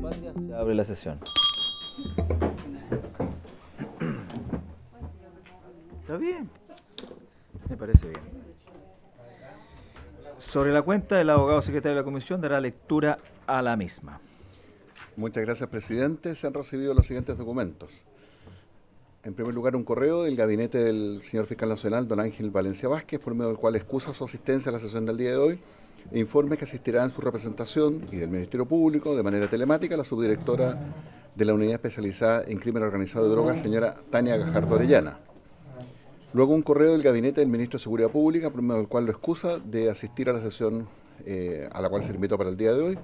Patria, se abre la sesión. ¿Está bien? Me parece bien. Sobre la cuenta, el abogado secretario de la comisión dará lectura a la misma. Muchas gracias, presidente. Se han recibido los siguientes documentos. En primer lugar, un correo del gabinete del señor fiscal nacional, don Ángel Valencia Vázquez, por medio del cual excusa su asistencia a la sesión del día de hoy e informe que asistirá en su representación y del Ministerio Público de manera telemática la subdirectora de la Unidad Especializada en Crimen Organizado de Drogas, señora Tania Gajardo Orellana. Luego un correo del gabinete del Ministro de Seguridad Pública, por medio del cual lo excusa de asistir a la sesión a la cual se le invitó para el día de hoy,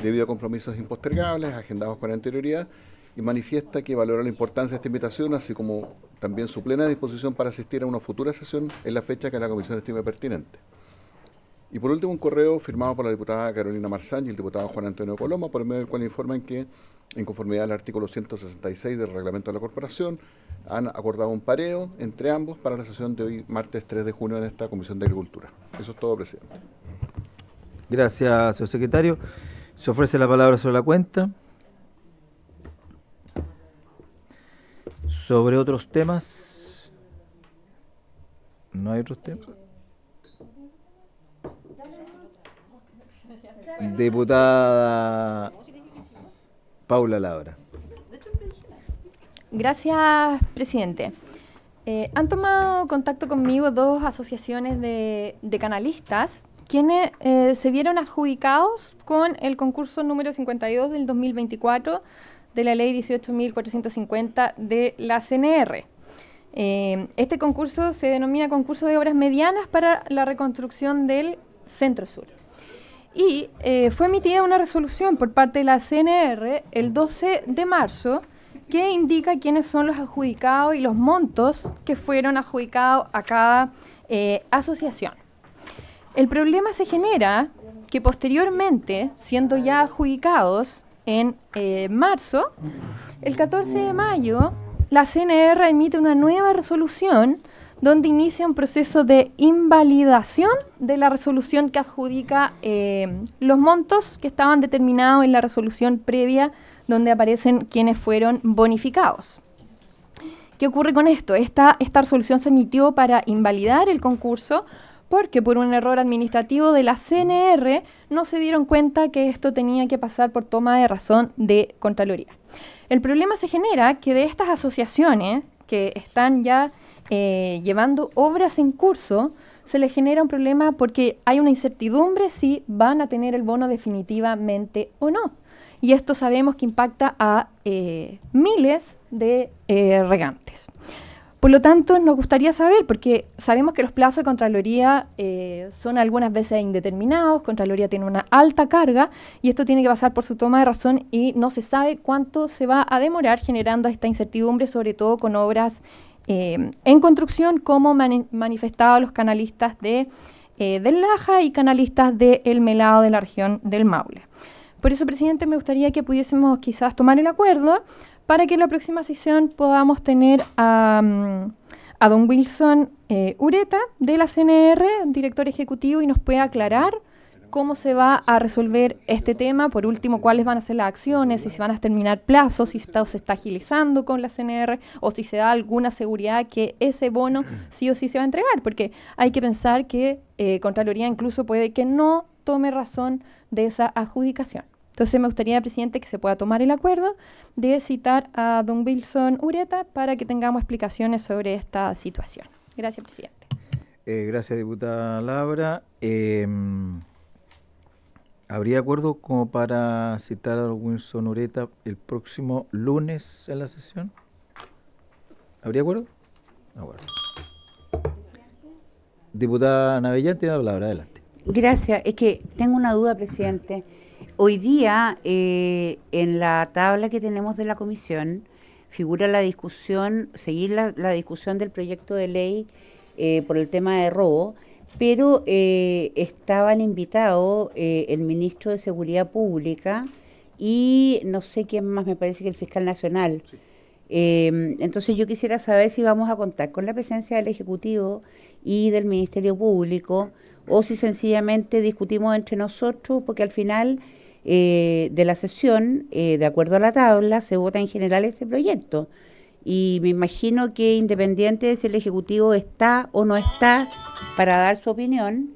debido a compromisos impostergables, agendados con anterioridad, y manifiesta que valora la importancia de esta invitación, así como también su plena disposición para asistir a una futura sesión en la fecha que la Comisión estime pertinente. Y por último, un correo firmado por la diputada Carolina Marzán y el diputado Juan Antonio Coloma, por medio del cual informan que, en conformidad al artículo 166 del Reglamento de la Corporación, han acordado un pareo entre ambos para la sesión de hoy, martes 3 de junio, en esta Comisión de Agricultura. Eso es todo, presidente. Gracias, señor secretario. Se ofrece la palabra sobre la cuenta. Sobre otros temas. ¿No hay otros temas? Diputada Paula Labra. Gracias, presidente. Han tomado contacto conmigo dos asociaciones de canalistas, quienes se vieron adjudicados con el concurso número 52 del 2024 de la ley 18.450 de la CNR. Este concurso se denomina concurso de obras medianas para la reconstrucción del Centro Sur. Y fue emitida una resolución por parte de la CNR el 12 de marzo que indica quiénes son los adjudicados y los montos que fueron adjudicados a cada asociación. El problema se genera que posteriormente, siendo ya adjudicados en marzo, el 14 de mayo, la CNR emite una nueva resolución donde inicia un proceso de invalidación de la resolución que adjudica los montos que estaban determinados en la resolución previa, donde aparecen quienes fueron bonificados. ¿Qué ocurre con esto? Esta resolución se emitió para invalidar el concurso porque por un error administrativo de la CNR no se dieron cuenta que esto tenía que pasar por toma de razón de Contraloría. El problema se genera que de estas asociaciones que están ya llevando obras en curso, se les genera un problema porque hay una incertidumbre si van a tener el bono definitivamente o no. Y esto sabemos que impacta a miles de regantes. Por lo tanto, nos gustaría saber, porque sabemos que los plazos de Contraloría son algunas veces indeterminados, Contraloría tiene una alta carga y esto tiene que pasar por su toma de razón y no se sabe cuánto se va a demorar, generando esta incertidumbre, sobre todo con obras en construcción, como manifestado los canalistas del Laja y canalistas del Melado de la región del Maule. Por eso, presidente, me gustaría que pudiésemos quizás tomar el acuerdo para que en la próxima sesión podamos tener a don Wilson Ureta de la CNR, director ejecutivo, y nos pueda aclarar cómo se va a resolver este tema. Por último, cuáles van a ser las acciones, si se van a terminar plazos, si esto se está agilizando con la CNR o si se da alguna seguridad que ese bono sí o sí se va a entregar, porque hay que pensar que Contraloría incluso puede que no tome razón de esa adjudicación. Entonces me gustaría, presidente, que se pueda tomar el acuerdo de citar a don Wilson Ureta para que tengamos explicaciones sobre esta situación. Gracias, presidente. Gracias, diputada Labra. ¿Habría acuerdo como para citar a don Wilson Ureta el próximo lunes en la sesión? ¿Habría acuerdo? Acuerdo. Diputada Navellán tiene la palabra, adelante. Gracias. Es que tengo una duda, presidente. Hoy día, en la tabla que tenemos de la comisión, figura la discusión, seguir la discusión del proyecto de ley por el tema de robo, pero estaban invitados el ministro de Seguridad Pública y no sé quién más, me parece que el fiscal nacional. Sí. Entonces yo quisiera saber si vamos a contar con la presencia del Ejecutivo y del Ministerio Público o si sencillamente discutimos entre nosotros, porque al final de la sesión, de acuerdo a la tabla, se vota en general este proyecto. Y me imagino que independiente de si el Ejecutivo está o no está para dar su opinión,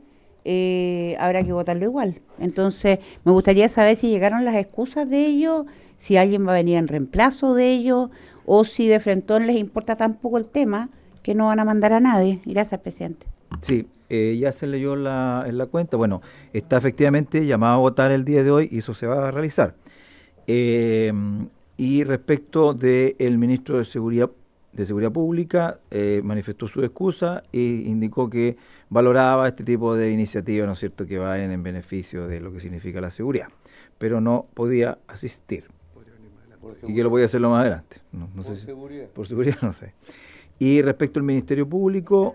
habrá que votarlo igual. Entonces, me gustaría saber si llegaron las excusas de ellos, si alguien va a venir en reemplazo de ellos, o si de frentón les importa tan poco el tema que no van a mandar a nadie. Gracias, presidente. Sí, ya se leyó en la cuenta. Bueno, está efectivamente llamado a votar el día de hoy y eso se va a realizar. Y respecto del ministro de Seguridad Pública, manifestó su excusa e indicó que valoraba este tipo de iniciativas, ¿no es cierto?, que vayan en beneficio de lo que significa la seguridad, pero no podía asistir. Y que lo podía hacerlo más adelante. No sé por seguridad, no sé. Y respecto al Ministerio Público,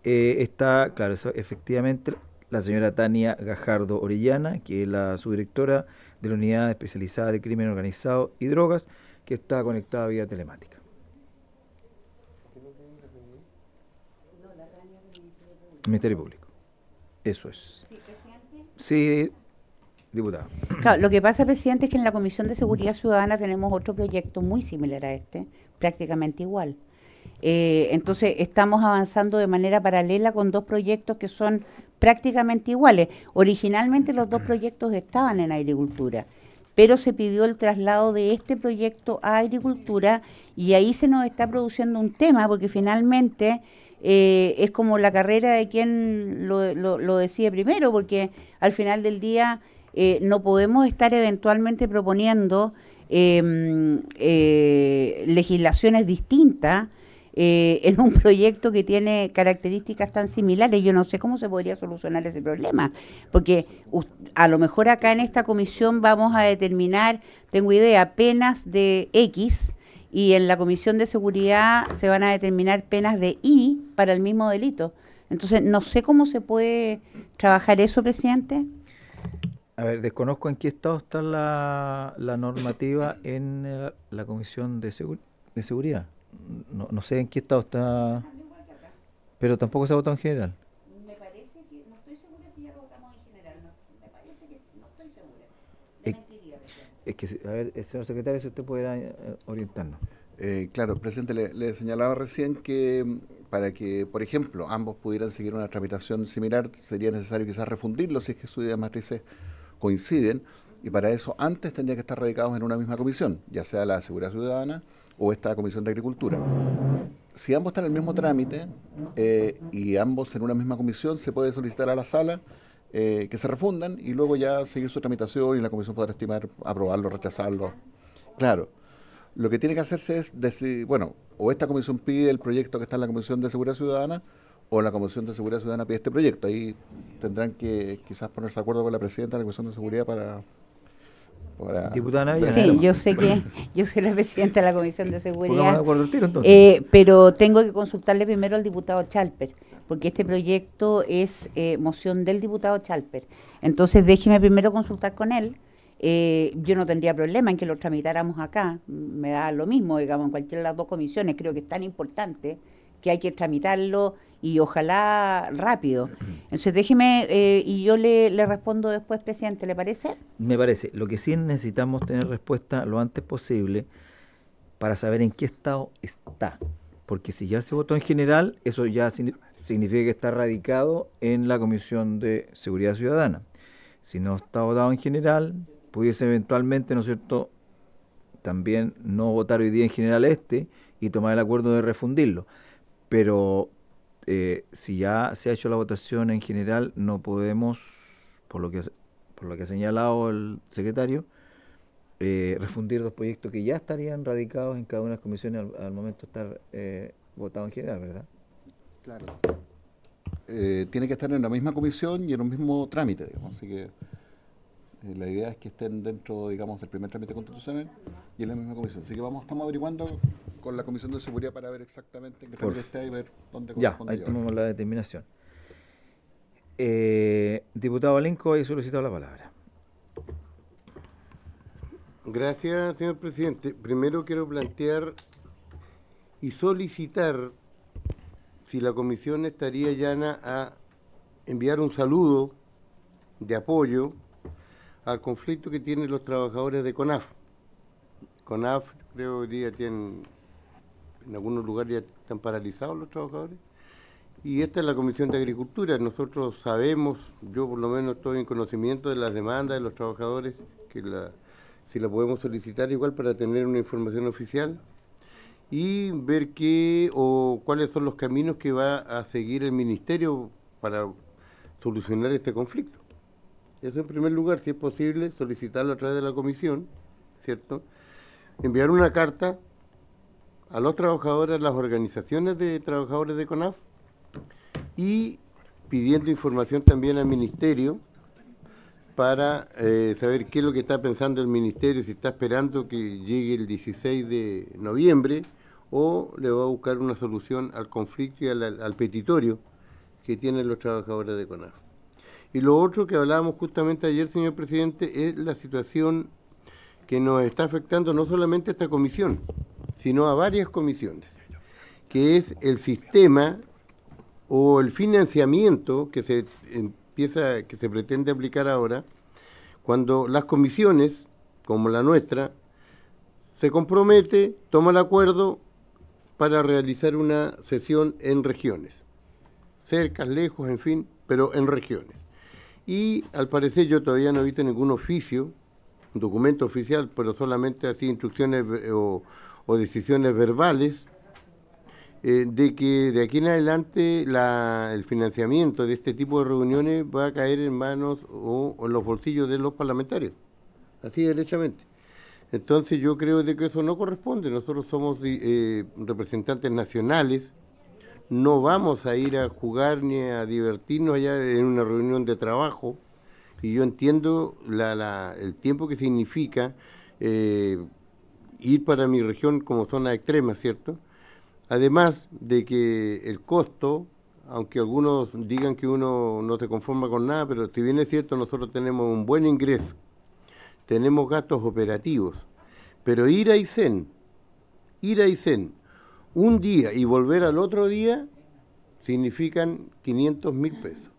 está, claro, efectivamente, la señora Tania Gajardo Orellana, que es la subdirectora de la Unidad Especializada de Crimen Organizado y Drogas, que está conectada vía telemática. Ministerio Público. Eso es. ¿Sí, presidente? Sí, diputado. Claro, lo que pasa, presidente, es que en la Comisión de Seguridad Ciudadana tenemos otro proyecto muy similar a este, prácticamente igual. Entonces, estamos avanzando de manera paralela con dos proyectos que son prácticamente iguales. Originalmente los dos proyectos estaban en agricultura, pero se pidió el traslado de este proyecto a agricultura y ahí se nos está produciendo un tema, porque finalmente es como la carrera de quien lo decide primero, porque al final del día no podemos estar eventualmente proponiendo legislaciones distintas en un proyecto que tiene características tan similares. Yo no sé cómo se podría solucionar ese problema, porque a lo mejor acá en esta comisión vamos a determinar, tengo idea, penas de X, y en la Comisión de Seguridad se van a determinar penas de Y para el mismo delito. Entonces, no sé cómo se puede trabajar eso, presidente. A ver, desconozco en qué estado está la normativa en la Comisión de Seguridad. No sé en qué estado está, pero tampoco se ha votado en general. Me parece que, no estoy segura si ya lo votamos en general, me parece que no estoy segura. Es que, a ver, señor secretario, si usted pudiera orientarnos. Claro, presidente, le señalaba recién que para que, por ejemplo, ambos pudieran seguir una tramitación similar, sería necesario quizás refundirlo si es que sus ideas matrices coinciden, y para eso antes tendría que estar radicados en una misma comisión, ya sea la Seguridad Ciudadana o esta Comisión de Agricultura. Si ambos están en el mismo trámite y ambos en una misma comisión, se puede solicitar a la sala que se refundan y luego ya seguir su tramitación y la comisión podrá estimar aprobarlo, rechazarlo. Claro, lo que tiene que hacerse es decidir, bueno, o esta comisión pide el proyecto que está en la Comisión de Seguridad Ciudadana o la Comisión de Seguridad Ciudadana pide este proyecto. Ahí tendrán que quizás ponerse de acuerdo con la presidenta de la Comisión de Seguridad para Diputada Navidad. Sí, yo sé que yo soy la presidenta de la Comisión de Seguridad, de acuerdo el tiro, entonces. Pero tengo que consultarle primero al diputado Chalper, porque este proyecto es moción del diputado Chalper. Entonces déjeme primero consultar con él. Yo no tendría problema en que lo tramitáramos acá, me da lo mismo, digamos, en cualquiera de las dos comisiones. Creo que es tan importante que hay que tramitarlo y ojalá rápido. Entonces déjeme y yo le respondo después, presidente, ¿le parece? Me parece. Lo que sí necesitamos tener respuesta lo antes posible para saber en qué estado está. Porque si ya se votó en general, eso ya significa que está radicado en la Comisión de Seguridad Ciudadana. Si no está votado en general, pudiese eventualmente, ¿no es cierto?, también no votar hoy día en general y tomar el acuerdo de refundirlo. Pero si ya se ha hecho la votación en general, no podemos, por lo que ha señalado el secretario, refundir dos proyectos que ya estarían radicados en cada una de las comisiones al momento de estar votados en general, ¿verdad? Claro. Tiene que estar en la misma comisión y en un mismo trámite, digamos. Así que la idea es que estén dentro, digamos, del primer trámite constitucional y en la misma comisión. Así que estamos averiguando con la Comisión de Seguridad para ver exactamente en qué trámite está y ver dónde corresponde. Ya, ahí tomamos la determinación. Diputado Alenco, hay solicitado la palabra. Gracias, señor presidente. Primero quiero plantear y solicitar si la comisión estaría llana a enviar un saludo de apoyo al conflicto que tienen los trabajadores de CONAF. CONAF creo que hoy día tienen, en algunos lugares ya están paralizados los trabajadores. Y esta es la Comisión de Agricultura. Nosotros sabemos, yo por lo menos estoy en conocimiento de las demandas de los trabajadores, que si la podemos solicitar igual para tener una información oficial y ver qué o cuáles son los caminos que va a seguir el Ministerio para solucionar este conflicto. Eso en primer lugar, si es posible, solicitarlo a través de la comisión, ¿cierto? Enviar una carta a los trabajadores, a las organizaciones de trabajadores de CONAF y pidiendo información también al Ministerio para saber qué es lo que está pensando el Ministerio, si está esperando que llegue el 16 de noviembre o le va a buscar una solución al conflicto y al petitorio que tienen los trabajadores de CONAF. Y lo otro que hablábamos justamente ayer, señor presidente, es la situación que nos está afectando no solamente a esta comisión, sino a varias comisiones, que es el sistema o el financiamiento que se pretende aplicar ahora, cuando las comisiones, como la nuestra, se compromete, toma el acuerdo para realizar una sesión en regiones, cerca, lejos, en fin, pero en regiones. Y al parecer yo todavía no he visto ningún oficio, un documento oficial, pero solamente así instrucciones o decisiones verbales, de que de aquí en adelante el financiamiento de este tipo de reuniones va a caer en manos o en los bolsillos de los parlamentarios, así derechamente. Entonces yo creo de que eso no corresponde. Nosotros somos representantes nacionales, no vamos a ir a jugar ni a divertirnos allá en una reunión de trabajo, y yo entiendo el tiempo que significa ir para mi región como zona extrema, ¿cierto? Además de que el costo, aunque algunos digan que uno no se conforma con nada, pero si bien es cierto, nosotros tenemos un buen ingreso, tenemos gastos operativos, pero ir a Aysén, un día y volver al otro día, significan 500.000 pesos.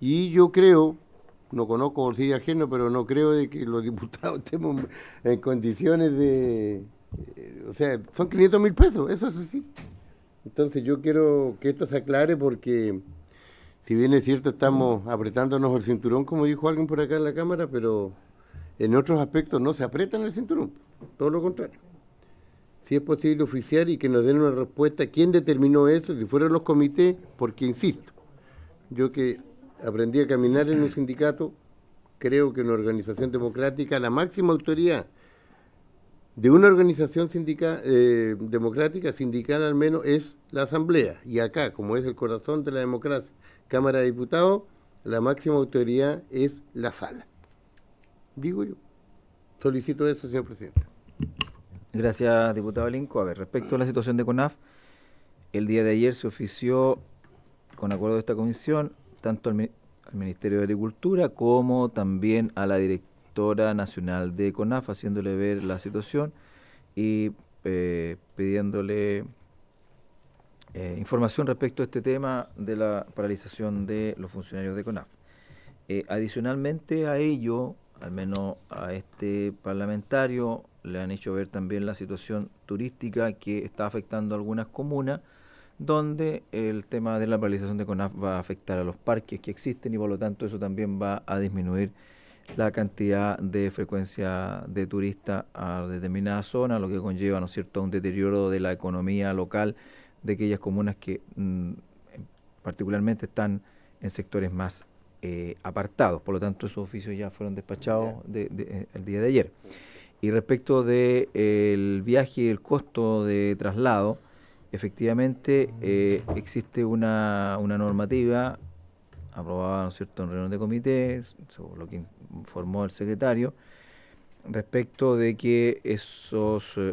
Y yo creo, no conozco bolsillo ajeno, pero no creo de que los diputados estemos en condiciones de... o sea, son 500.000 pesos, eso es así. Entonces yo quiero que esto se aclare porque, si bien es cierto, estamos apretándonos el cinturón, como dijo alguien por acá en la Cámara, pero en otros aspectos no se apretan el cinturón, todo lo contrario. Si es posible oficiar y que nos den una respuesta, ¿quién determinó eso? Si fueron los comités, porque insisto, yo que aprendí a caminar en un sindicato, creo que una organización democrática, la máxima autoridad de una organización democrática, sindical al menos, es la Asamblea. Y acá, como es el corazón de la democracia, Cámara de Diputados, la máxima autoridad es la sala. Digo yo. Solicito eso, señor presidente. Gracias, diputado Linco. A ver, respecto a la situación de CONAF, el día de ayer se ofició, con acuerdo de esta comisión, tanto al Ministerio de Agricultura como también a la directora nacional de CONAF, haciéndole ver la situación y pidiéndole información respecto a este tema de la paralización de los funcionarios de CONAF. Adicionalmente a ello, al menos a este parlamentario, le han hecho ver también la situación turística que está afectando a algunas comunas, donde el tema de la paralización de CONAF va a afectar a los parques que existen y por lo tanto eso también va a disminuir la cantidad de frecuencia de turistas a determinada zona, lo que conlleva, ¿no es cierto?, un deterioro de la economía local de aquellas comunas que particularmente están en sectores más apartados. Por lo tanto, esos oficios ya fueron despachados el día de ayer. Y respecto del viaje y el costo de traslado, efectivamente existe una normativa aprobada, ¿no es cierto?, en reunión de comité, sobre lo que informó el secretario, respecto de que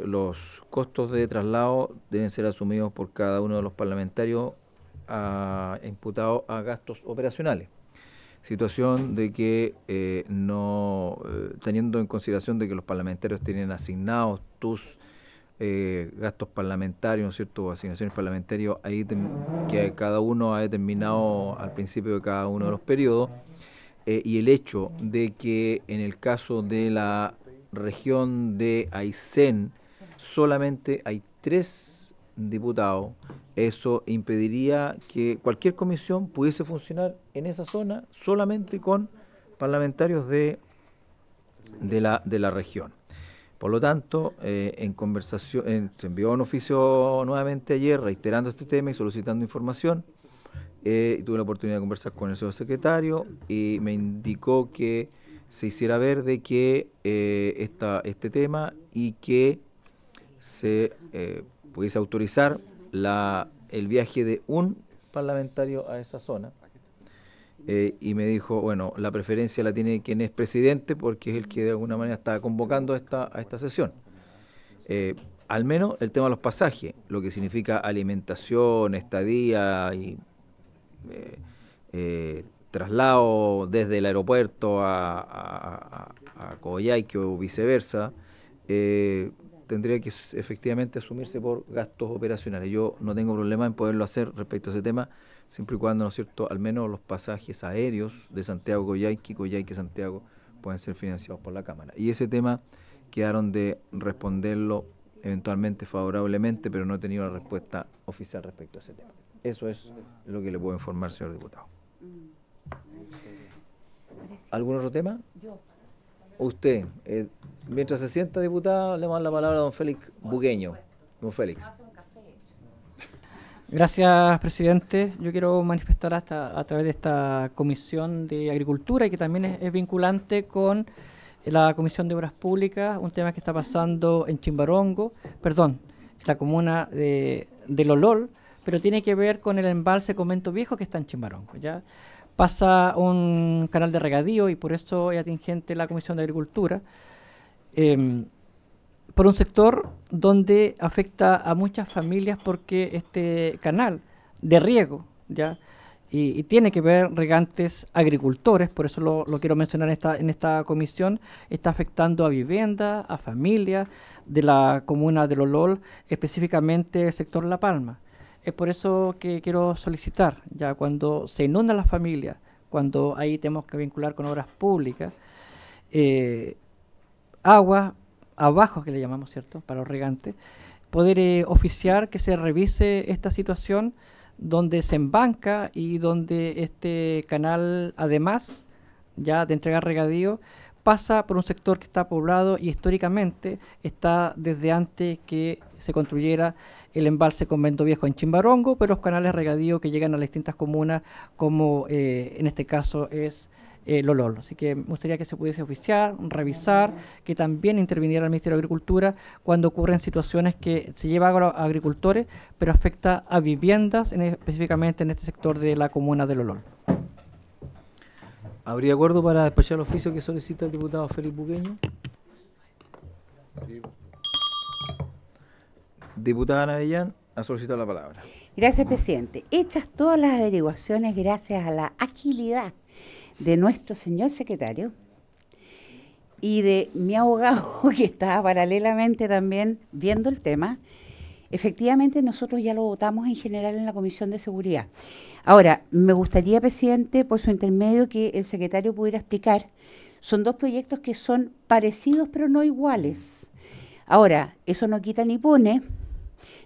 los costos de traslado deben ser asumidos por cada uno de los parlamentarios imputados a gastos operacionales. Situación de que teniendo en consideración de que los parlamentarios tienen asignados gastos parlamentarios, ¿no es cierto?, o asignaciones parlamentarias ahí que cada uno ha determinado al principio de cada uno de los periodos, y el hecho de que en el caso de la región de Aysén solamente hay 3 diputados, eso impediría que cualquier comisión pudiese funcionar en esa zona solamente con parlamentarios de la región. Por lo tanto, en conversación, se envió un oficio nuevamente ayer reiterando este tema y solicitando información. Tuve la oportunidad de conversar con el señor secretario y me indicó que se hiciera ver de que este tema y que se pudiese autorizar el viaje de un parlamentario a esa zona. Y me dijo, bueno, la preferencia la tiene quien es presidente porque es el que de alguna manera está convocando a esta sesión. Al menos el tema de los pasajes, lo que significa alimentación, estadía y traslado desde el aeropuerto a Coyhaique o viceversa, tendría que efectivamente asumirse por gastos operacionales. Yo no tengo problema en poderlo hacer respecto a ese tema, siempre y cuando, ¿no es cierto?, al menos los pasajes aéreos de Santiago a Coyhaique, Coyhaique a Santiago, pueden ser financiados por la Cámara. Y ese tema quedaron de responderlo eventualmente favorablemente, pero no he tenido la respuesta oficial respecto a ese tema. Eso es lo que le puedo informar, señor diputado. ¿Algún otro tema? Usted, mientras se sienta, diputado, le damos la palabra a don Félix Bugueño. Don Félix. Gracias, presidente. Yo quiero manifestar a través de esta Comisión de Agricultura y que también es vinculante con la Comisión de Obras Públicas, un tema que está pasando en Chimbarongo, perdón, la comuna de Lolol, pero tiene que ver con el embalse Convento Viejo que está en Chimbarongo, ¿ya? Pasa un canal de regadío y por eso es atingente la Comisión de Agricultura, por un sector donde afecta a muchas familias porque este canal de riego, ¿ya? Y tiene que ver regantes agricultores, por eso lo quiero mencionar en esta comisión, está afectando a viviendas, a familias de la comuna de Lolol, específicamente el sector La Palma. Es por eso que quiero solicitar, ya cuando se inundan las familias, cuando ahí tenemos que vincular con obras públicas, agua abajo, que le llamamos, ¿cierto?, para los regantes, poder oficiar que se revise esta situación donde se embanca y donde este canal, además ya de entregar regadío, pasa por un sector que está poblado y históricamente está desde antes que se construyera el embalse Convento Viejo en Chimbarongo, pero los canales regadío que llegan a las distintas comunas, como en este caso es Lolol. Así que me gustaría que se pudiese oficiar, revisar, que también interviniera el Ministerio de Agricultura cuando ocurren situaciones que se lleva a agricultores, pero afecta a viviendas, específicamente en este sector de la comuna de Lolol. ¿Habría acuerdo para despachar el oficio que solicita el diputado Félix Bugueño? Sí. Diputada Navellán, ha solicitado la palabra. Gracias, presidente. Hechas todas las averiguaciones gracias a la agilidad de nuestro señor secretario y de mi abogado que estaba paralelamente también viendo el tema, efectivamente nosotros ya lo votamos en general en la Comisión de Seguridad. Ahora, me gustaría, presidente, por su intermedio, que el secretario pudiera explicar, son 2 proyectos que son parecidos pero no iguales. Ahora, eso no quita ni pone.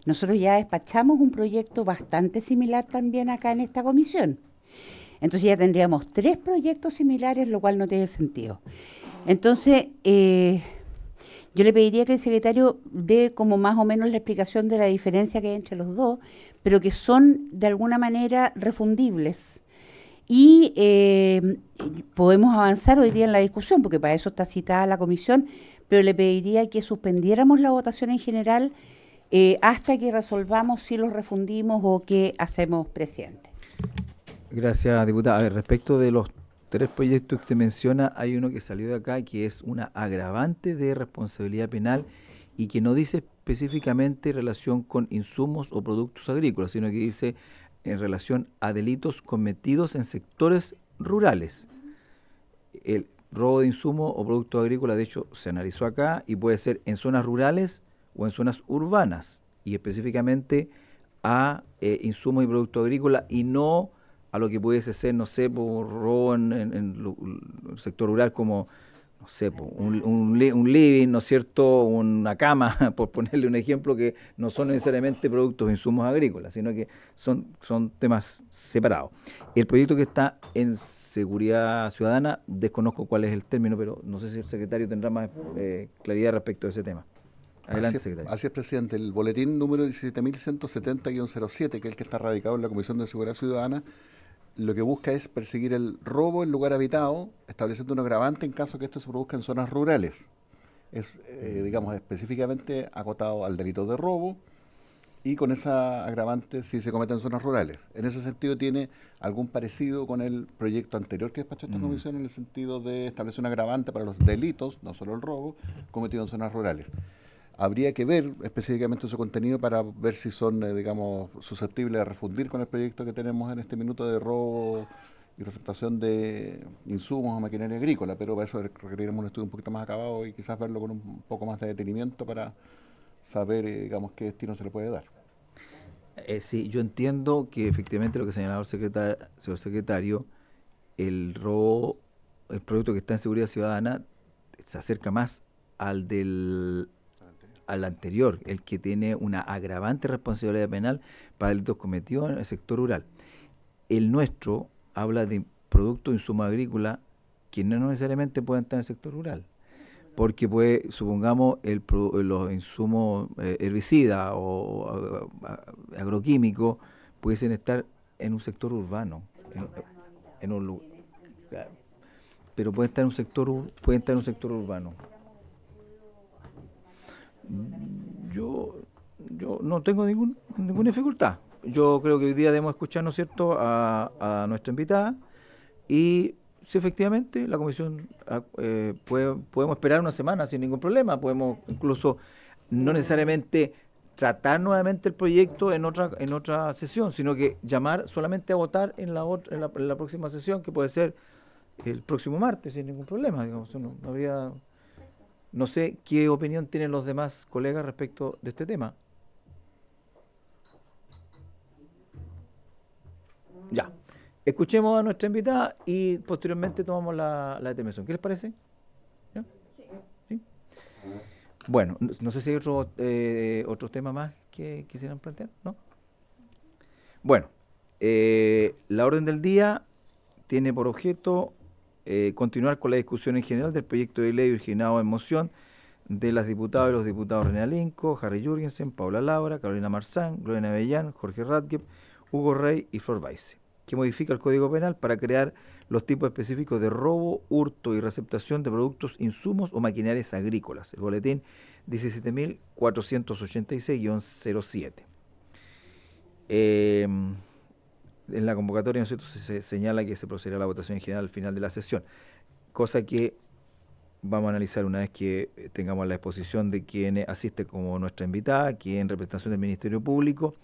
Nosotros ya despachamos un proyecto bastante similar también acá en esta comisión. Entonces ya tendríamos 3 proyectos similares, lo cual no tiene sentido. Entonces, yo le pediría que el secretario dé como más o menos la explicación de la diferencia que hay entre los 2, pero que son de alguna manera refundibles. Y podemos avanzar hoy día en la discusión, porque para eso está citada la comisión, pero le pediría que suspendiéramos la votación en general hasta que resolvamos si los refundimos o qué hacemos, presidente. Gracias, diputada. A ver, respecto de los 3 proyectos que usted menciona, hay uno que salió de acá que es una agravante de responsabilidad penal y que no dice específicamente en relación con insumos o productos agrícolas, sino que dice en relación a delitos cometidos en sectores rurales. El robo de insumos o productos agrícolas, de hecho, se analizó acá y puede ser en zonas rurales o en zonas urbanas, y específicamente a insumos y productos agrícolas y no a lo que pudiese ser, no sé, por robo el sector rural como, no sé, po, un living, ¿no es cierto?, una cama, por ponerle un ejemplo, que no son necesariamente productos o insumos agrícolas, sino que son temas separados. El proyecto que está en seguridad ciudadana, desconozco cuál es el término, pero no sé si el secretario tendrá más claridad respecto a ese tema. Adelante, secretario. Así es, presidente. El boletín número 17.170-07, que es el que está radicado en la Comisión de Seguridad Ciudadana, lo que busca es perseguir el robo en lugar habitado, estableciendo un agravante en caso que esto se produzca en zonas rurales. Es, digamos, específicamente acotado al delito de robo y con esa agravante si se comete en zonas rurales. En ese sentido tiene algún parecido con el proyecto anterior que despachó esta comisión en el sentido de establecer un agravante para los delitos, no solo el robo, cometido en zonas rurales. Habría que ver específicamente su contenido para ver si son, digamos, susceptibles de refundir con el proyecto que tenemos en este minuto de robo y receptación de insumos o maquinaria agrícola, pero para eso requeriremos un estudio un poquito más acabado y quizás verlo con un poco más de detenimiento para saber, digamos, qué destino se le puede dar. Sí, yo entiendo que efectivamente lo que señalaba el señor secretario, el robo, el producto que está en seguridad ciudadana, se acerca más al anterior, el que tiene una agravante responsabilidad penal para delitos cometidos en el sector rural. El nuestro habla de productos de insumo agrícola que no necesariamente pueden estar en el sector rural, porque puede, supongamos, los insumos herbicidas o agroquímicos pudiesen estar en un sector urbano, en un lugar, pero pueden estar en un sector urbano. Yo no tengo ninguna dificultad. Yo creo que hoy día debemos escuchar, ¿no es cierto?, a nuestra invitada y si efectivamente la comisión podemos esperar una semana sin ningún problema, podemos incluso no necesariamente tratar nuevamente el proyecto en otra sesión, sino que llamar solamente a votar en la próxima sesión, que puede ser el próximo martes sin ningún problema, digamos, no habría. No sé qué opinión tienen los demás colegas respecto de este tema. Ya. Escuchemos a nuestra invitada y posteriormente tomamos la determinación. ¿Qué les parece? ¿Ya? ¿Sí? Bueno, no sé si hay otro tema más que quisieran plantear, ¿no? Bueno, la orden del día tiene por objeto continuar con la discusión en general del proyecto de ley originado en moción de las diputadas y los diputados René Alinco, Harry Jürgensen, Paula Laura, Carolina Marzán, Gloria Avellán, Jorge Radke, Hugo Rey y Flor Baise, que modifica el Código Penal para crear los tipos específicos de robo, hurto y receptación de productos, insumos o maquinarias agrícolas. El boletín 17.486-07. En la convocatoria, ¿no es cierto?, se señala que se procederá a la votación en general al final de la sesión, cosa que vamos a analizar una vez que tengamos la exposición de quien asiste como nuestra invitada, que en representación del Ministerio Público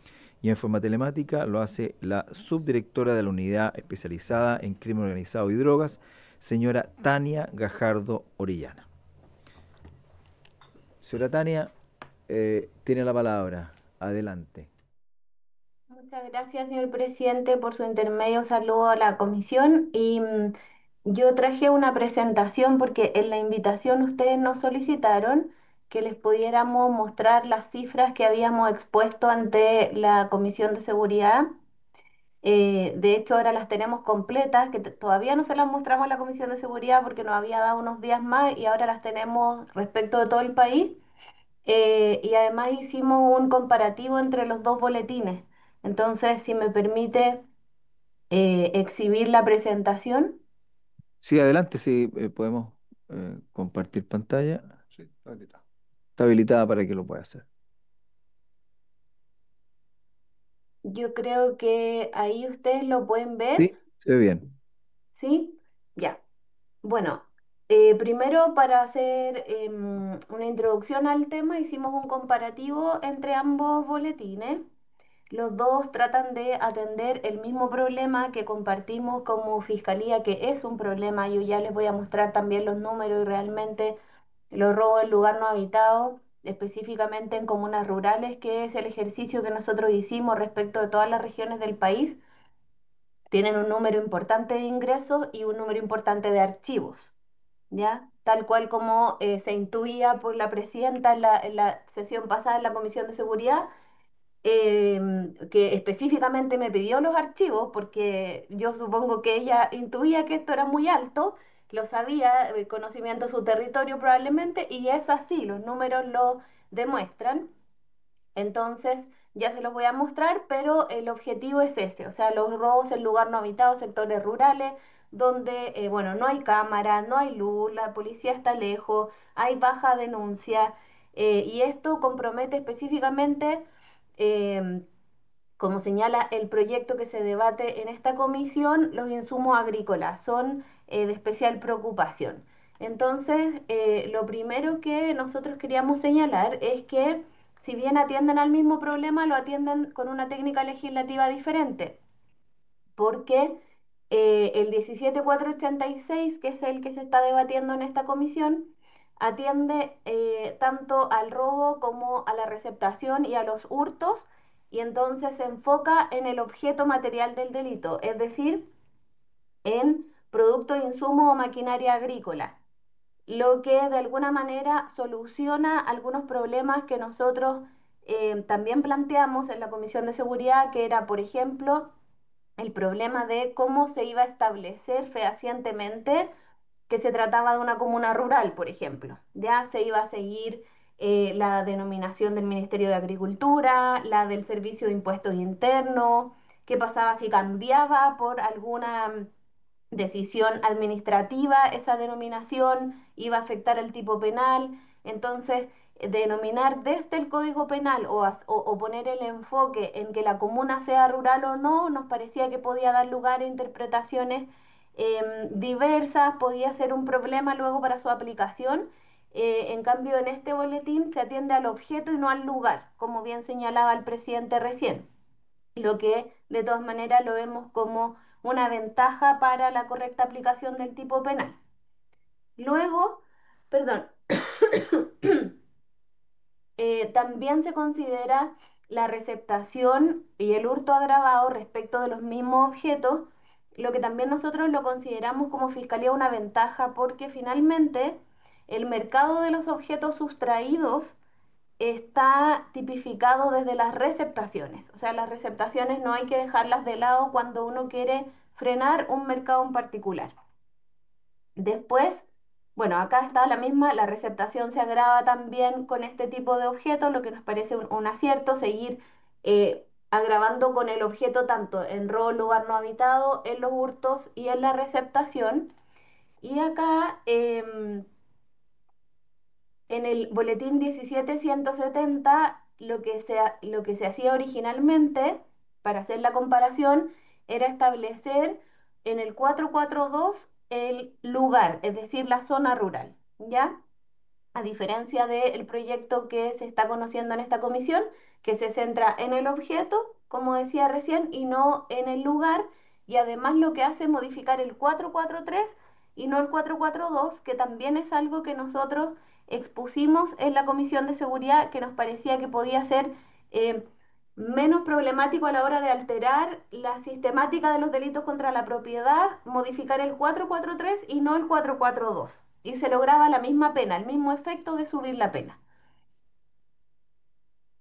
y en forma telemática lo hace la subdirectora de la Unidad Especializada en Crimen Organizado y Drogas, señora Tania Gajardo Orellana. Señora Tania, tiene la palabra. Adelante. Muchas gracias, señor presidente, por su intermedio. Saludo a la comisión y yo traje una presentación porque en la invitación ustedes nos solicitaron que les pudiéramos mostrar las cifras que habíamos expuesto ante la Comisión de Seguridad. De hecho, ahora las tenemos completas, que todavía no se las mostramos a la Comisión de Seguridad porque nos había dado unos días más y ahora las tenemos respecto de todo el país. Y además hicimos un comparativo entre los dos boletines. Entonces, si me permite exhibir la presentación, Sí, adelante, sí, podemos compartir pantalla. Sí, está habilitado. Está habilitada para que lo pueda hacer. yo creo que ahí ustedes lo pueden ver, Sí, se ve bien. ¿sí? Ya. Bueno, primero para hacer una introducción al tema, hicimos un comparativo entre ambos boletines. Los dos tratan de atender el mismo problema que compartimos como fiscalía, que es un problema. Yo ya les voy a mostrar también los números y realmente los robos en lugar no habitado, específicamente en comunas rurales, que es el ejercicio que nosotros hicimos respecto de todas las regiones del país. tienen un número importante de ingresos y un número importante de archivos, ¿ya? Tal cual como se intuía por la presidenta en la sesión pasada en la Comisión de Seguridad, que específicamente me pidió los archivos, porque yo supongo que ella intuía que esto era muy alto, lo sabía, el conocimiento de su territorio probablemente, y es así, los números lo demuestran. Entonces, ya se los voy a mostrar, pero el objetivo es ese, o sea, los robos en lugar no habitado, sectores rurales, donde, bueno, no hay cámara, no hay luz, la policía está lejos, hay baja denuncia, y esto compromete específicamente, em, como señala el proyecto que se debate en esta comisión, los insumos agrícolas son de especial preocupación. Entonces, lo primero que nosotros queríamos señalar es que si bien atienden al mismo problema, lo atienden con una técnica legislativa diferente, porque el 17486, que es el que se está debatiendo en esta comisión, atiende tanto al robo como a la receptación y a los hurtos, y entonces se enfoca en el objeto material del delito, es decir, en producto, insumo o maquinaria agrícola, lo que de alguna manera soluciona algunos problemas que nosotros también planteamos en la Comisión de Seguridad, que era, por ejemplo, el problema de cómo se iba a establecer fehacientemente que se trataba de una comuna rural, por ejemplo. Ya se iba a seguir la denominación del Ministerio de Agricultura, la del Servicio de Impuestos Internos, qué pasaba si cambiaba por alguna decisión administrativa esa denominación, iba a afectar el tipo penal. Entonces, denominar desde el Código Penal o poner el enfoque en que la comuna sea rural o no, nos parecía que podía dar lugar a interpretaciones diversas, podía ser un problema luego para su aplicación. En cambio, en este boletín se atiende al objeto y no al lugar, como bien señalaba el presidente recién, lo que de todas maneras lo vemos como una ventaja para la correcta aplicación del tipo penal. Luego, perdón, también se considera la receptación y el hurto agravado respecto de los mismos objetos, lo que también nosotros lo consideramos como Fiscalía una ventaja, porque finalmente el mercado de los objetos sustraídos está tipificado desde las receptaciones. O sea, las receptaciones no hay que dejarlas de lado cuando uno quiere frenar un mercado en particular. Después, bueno, acá está la misma, la receptación se agrava también con este tipo de objetos, lo que nos parece un acierto, seguir agravando con el objeto tanto en robo, lugar no habitado, en los hurtos y en la receptación. Y acá, en el boletín 17170, lo que se hacía originalmente, para hacer la comparación, era establecer en el 442 el lugar, es decir, la zona rural, ¿ya? A diferencia del proyecto que se está conociendo en esta comisión, que se centra en el objeto, como decía recién, y no en el lugar, y además lo que hace es modificar el 443 y no el 442, que también es algo que nosotros expusimos en la Comisión de Seguridad, que nos parecía que podía ser eh, menos problemático a la hora de alterar la sistemática de los delitos contra la propiedad, modificar el 443 y no el 442. Y se lograba la misma pena, el mismo efecto de subir la pena.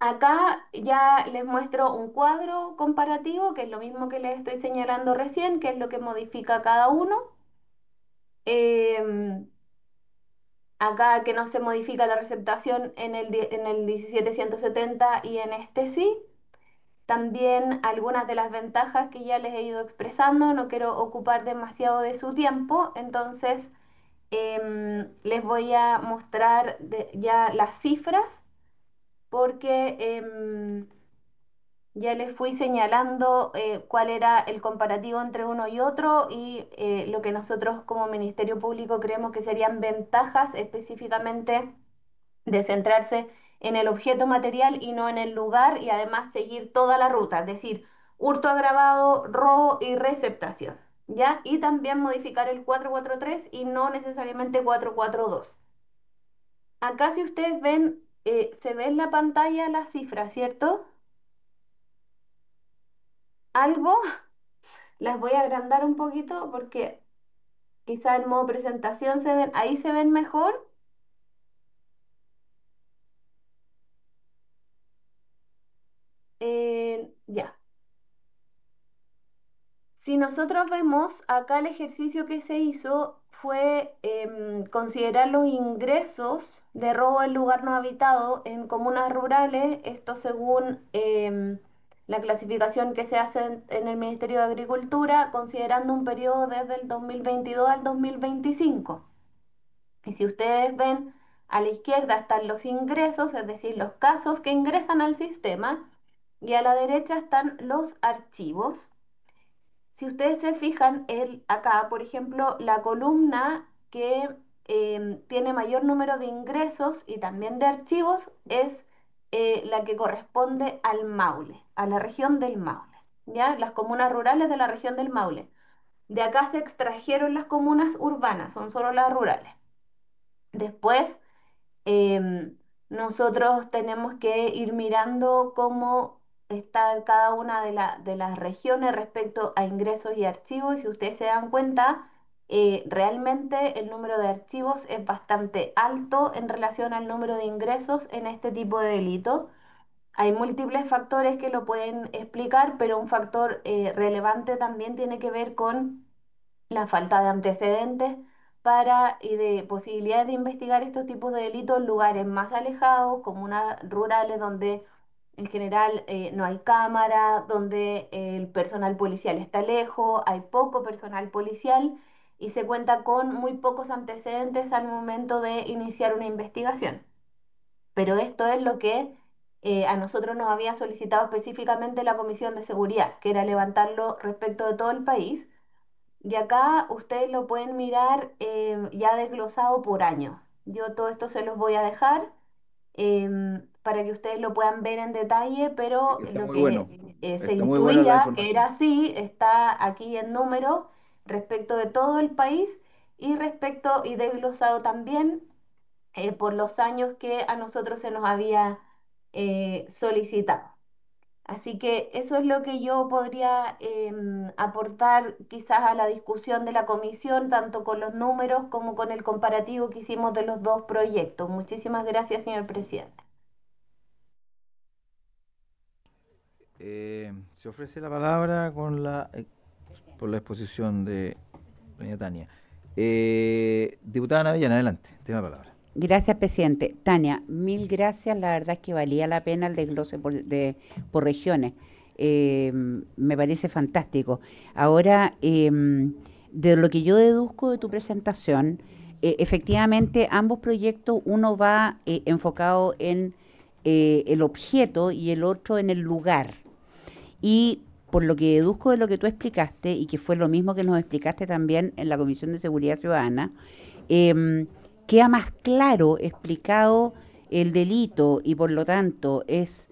Acá ya les muestro un cuadro comparativo, que es lo mismo que les estoy señalando recién, que es lo que modifica cada uno. Em, Acá que no se modifica la receptación en el 17170 y en este sí. También algunas de las ventajas que ya les he ido expresando, no quiero ocupar demasiado de su tiempo, entonces les voy a mostrar ya las cifras, porque ya les fui señalando cuál era el comparativo entre uno y otro, y lo que nosotros como Ministerio Público creemos que serían ventajas específicamente de centrarse en el objeto material y no en el lugar, y además seguir toda la ruta, es decir, hurto agravado, robo y receptación, ¿ya? Y también modificar el 443 y no necesariamente 442. Acá si ustedes ven, se ve en la pantalla la cifra, ¿cierto? ¿Algo? Las voy a agrandar un poquito porque quizá en modo presentación se ven, ahí se ven mejor. Ya. Si nosotros vemos acá el ejercicio que se hizo fue considerar los ingresos de robo en lugar no habitado en comunas rurales, esto según la clasificación que se hace en el Ministerio de Agricultura, considerando un periodo desde el 2022 al 2025. Y si ustedes ven, a la izquierda están los ingresos, es decir, los casos que ingresan al sistema, y a la derecha están los archivos. Si ustedes se fijan, acá, por ejemplo, la columna que tiene mayor número de ingresos y también de archivos es la que corresponde al Maule, a la región del Maule, ¿ya? Las comunas rurales de la región del Maule. De acá se extrajeron las comunas urbanas, son solo las rurales. Después, nosotros tenemos que ir mirando cómo está cada una de las regiones respecto a ingresos y archivos. Y si ustedes se dan cuenta, realmente el número de archivos es bastante alto en relación al número de ingresos en este tipo de delito. Hay múltiples factores que lo pueden explicar, pero un factor relevante también tiene que ver con la falta de antecedentes y de posibilidades de investigar estos tipos de delitos en lugares más alejados, comunas rurales donde en general no hay cámara, donde el personal policial está lejos, hay poco personal policial y se cuenta con muy pocos antecedentes al momento de iniciar una investigación. Pero esto es lo que a nosotros nos había solicitado específicamente la Comisión de Seguridad, que era levantarlo respecto de todo el país. Y acá ustedes lo pueden mirar ya desglosado por año. Yo todo esto se los voy a dejar para que ustedes lo puedan ver en detalle, pero Está lo muy bueno. que se Está muy buena la intuía que era información. así está aquí en número respecto de todo el país y respecto y desglosado también por los años que a nosotros se nos había solicitado. Así que eso es lo que yo podría aportar quizás a la discusión de la comisión, tanto con los números como con el comparativo que hicimos de los dos proyectos. Muchísimas gracias, señor presidente. Se ofrece la palabra por la exposición de doña Tania. Diputada Navellana, adelante, tiene la palabra. Gracias, presidente. Tania, mil gracias. La verdad es que valía la pena el desglose por regiones. Me parece fantástico. Ahora, de lo que yo deduzco de tu presentación, efectivamente ambos proyectos, uno va enfocado en el objeto y el otro en el lugar. Y por lo que deduzco de lo que tú explicaste, y que fue lo mismo que nos explicaste también en la Comisión de Seguridad Ciudadana, queda más claro explicado el delito y por lo tanto es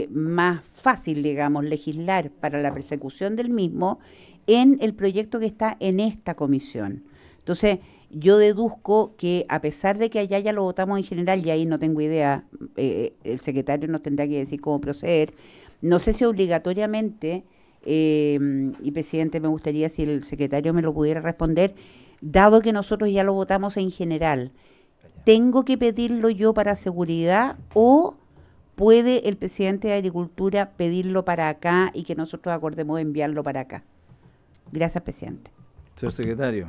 más fácil, digamos, legislar para la persecución del mismo en el proyecto que está en esta comisión. Entonces, yo deduzco que a pesar de que allá ya lo votamos en general, y ahí no tengo idea, el secretario nos tendrá que decir cómo proceder, no sé si obligatoriamente, y presidente, me gustaría si el secretario me lo pudiera responder, dado que nosotros ya lo votamos en general, ¿tengo que pedirlo yo para seguridad o puede el presidente de Agricultura pedirlo para acá y que nosotros acordemos enviarlo para acá? Gracias, presidente. Señor secretario.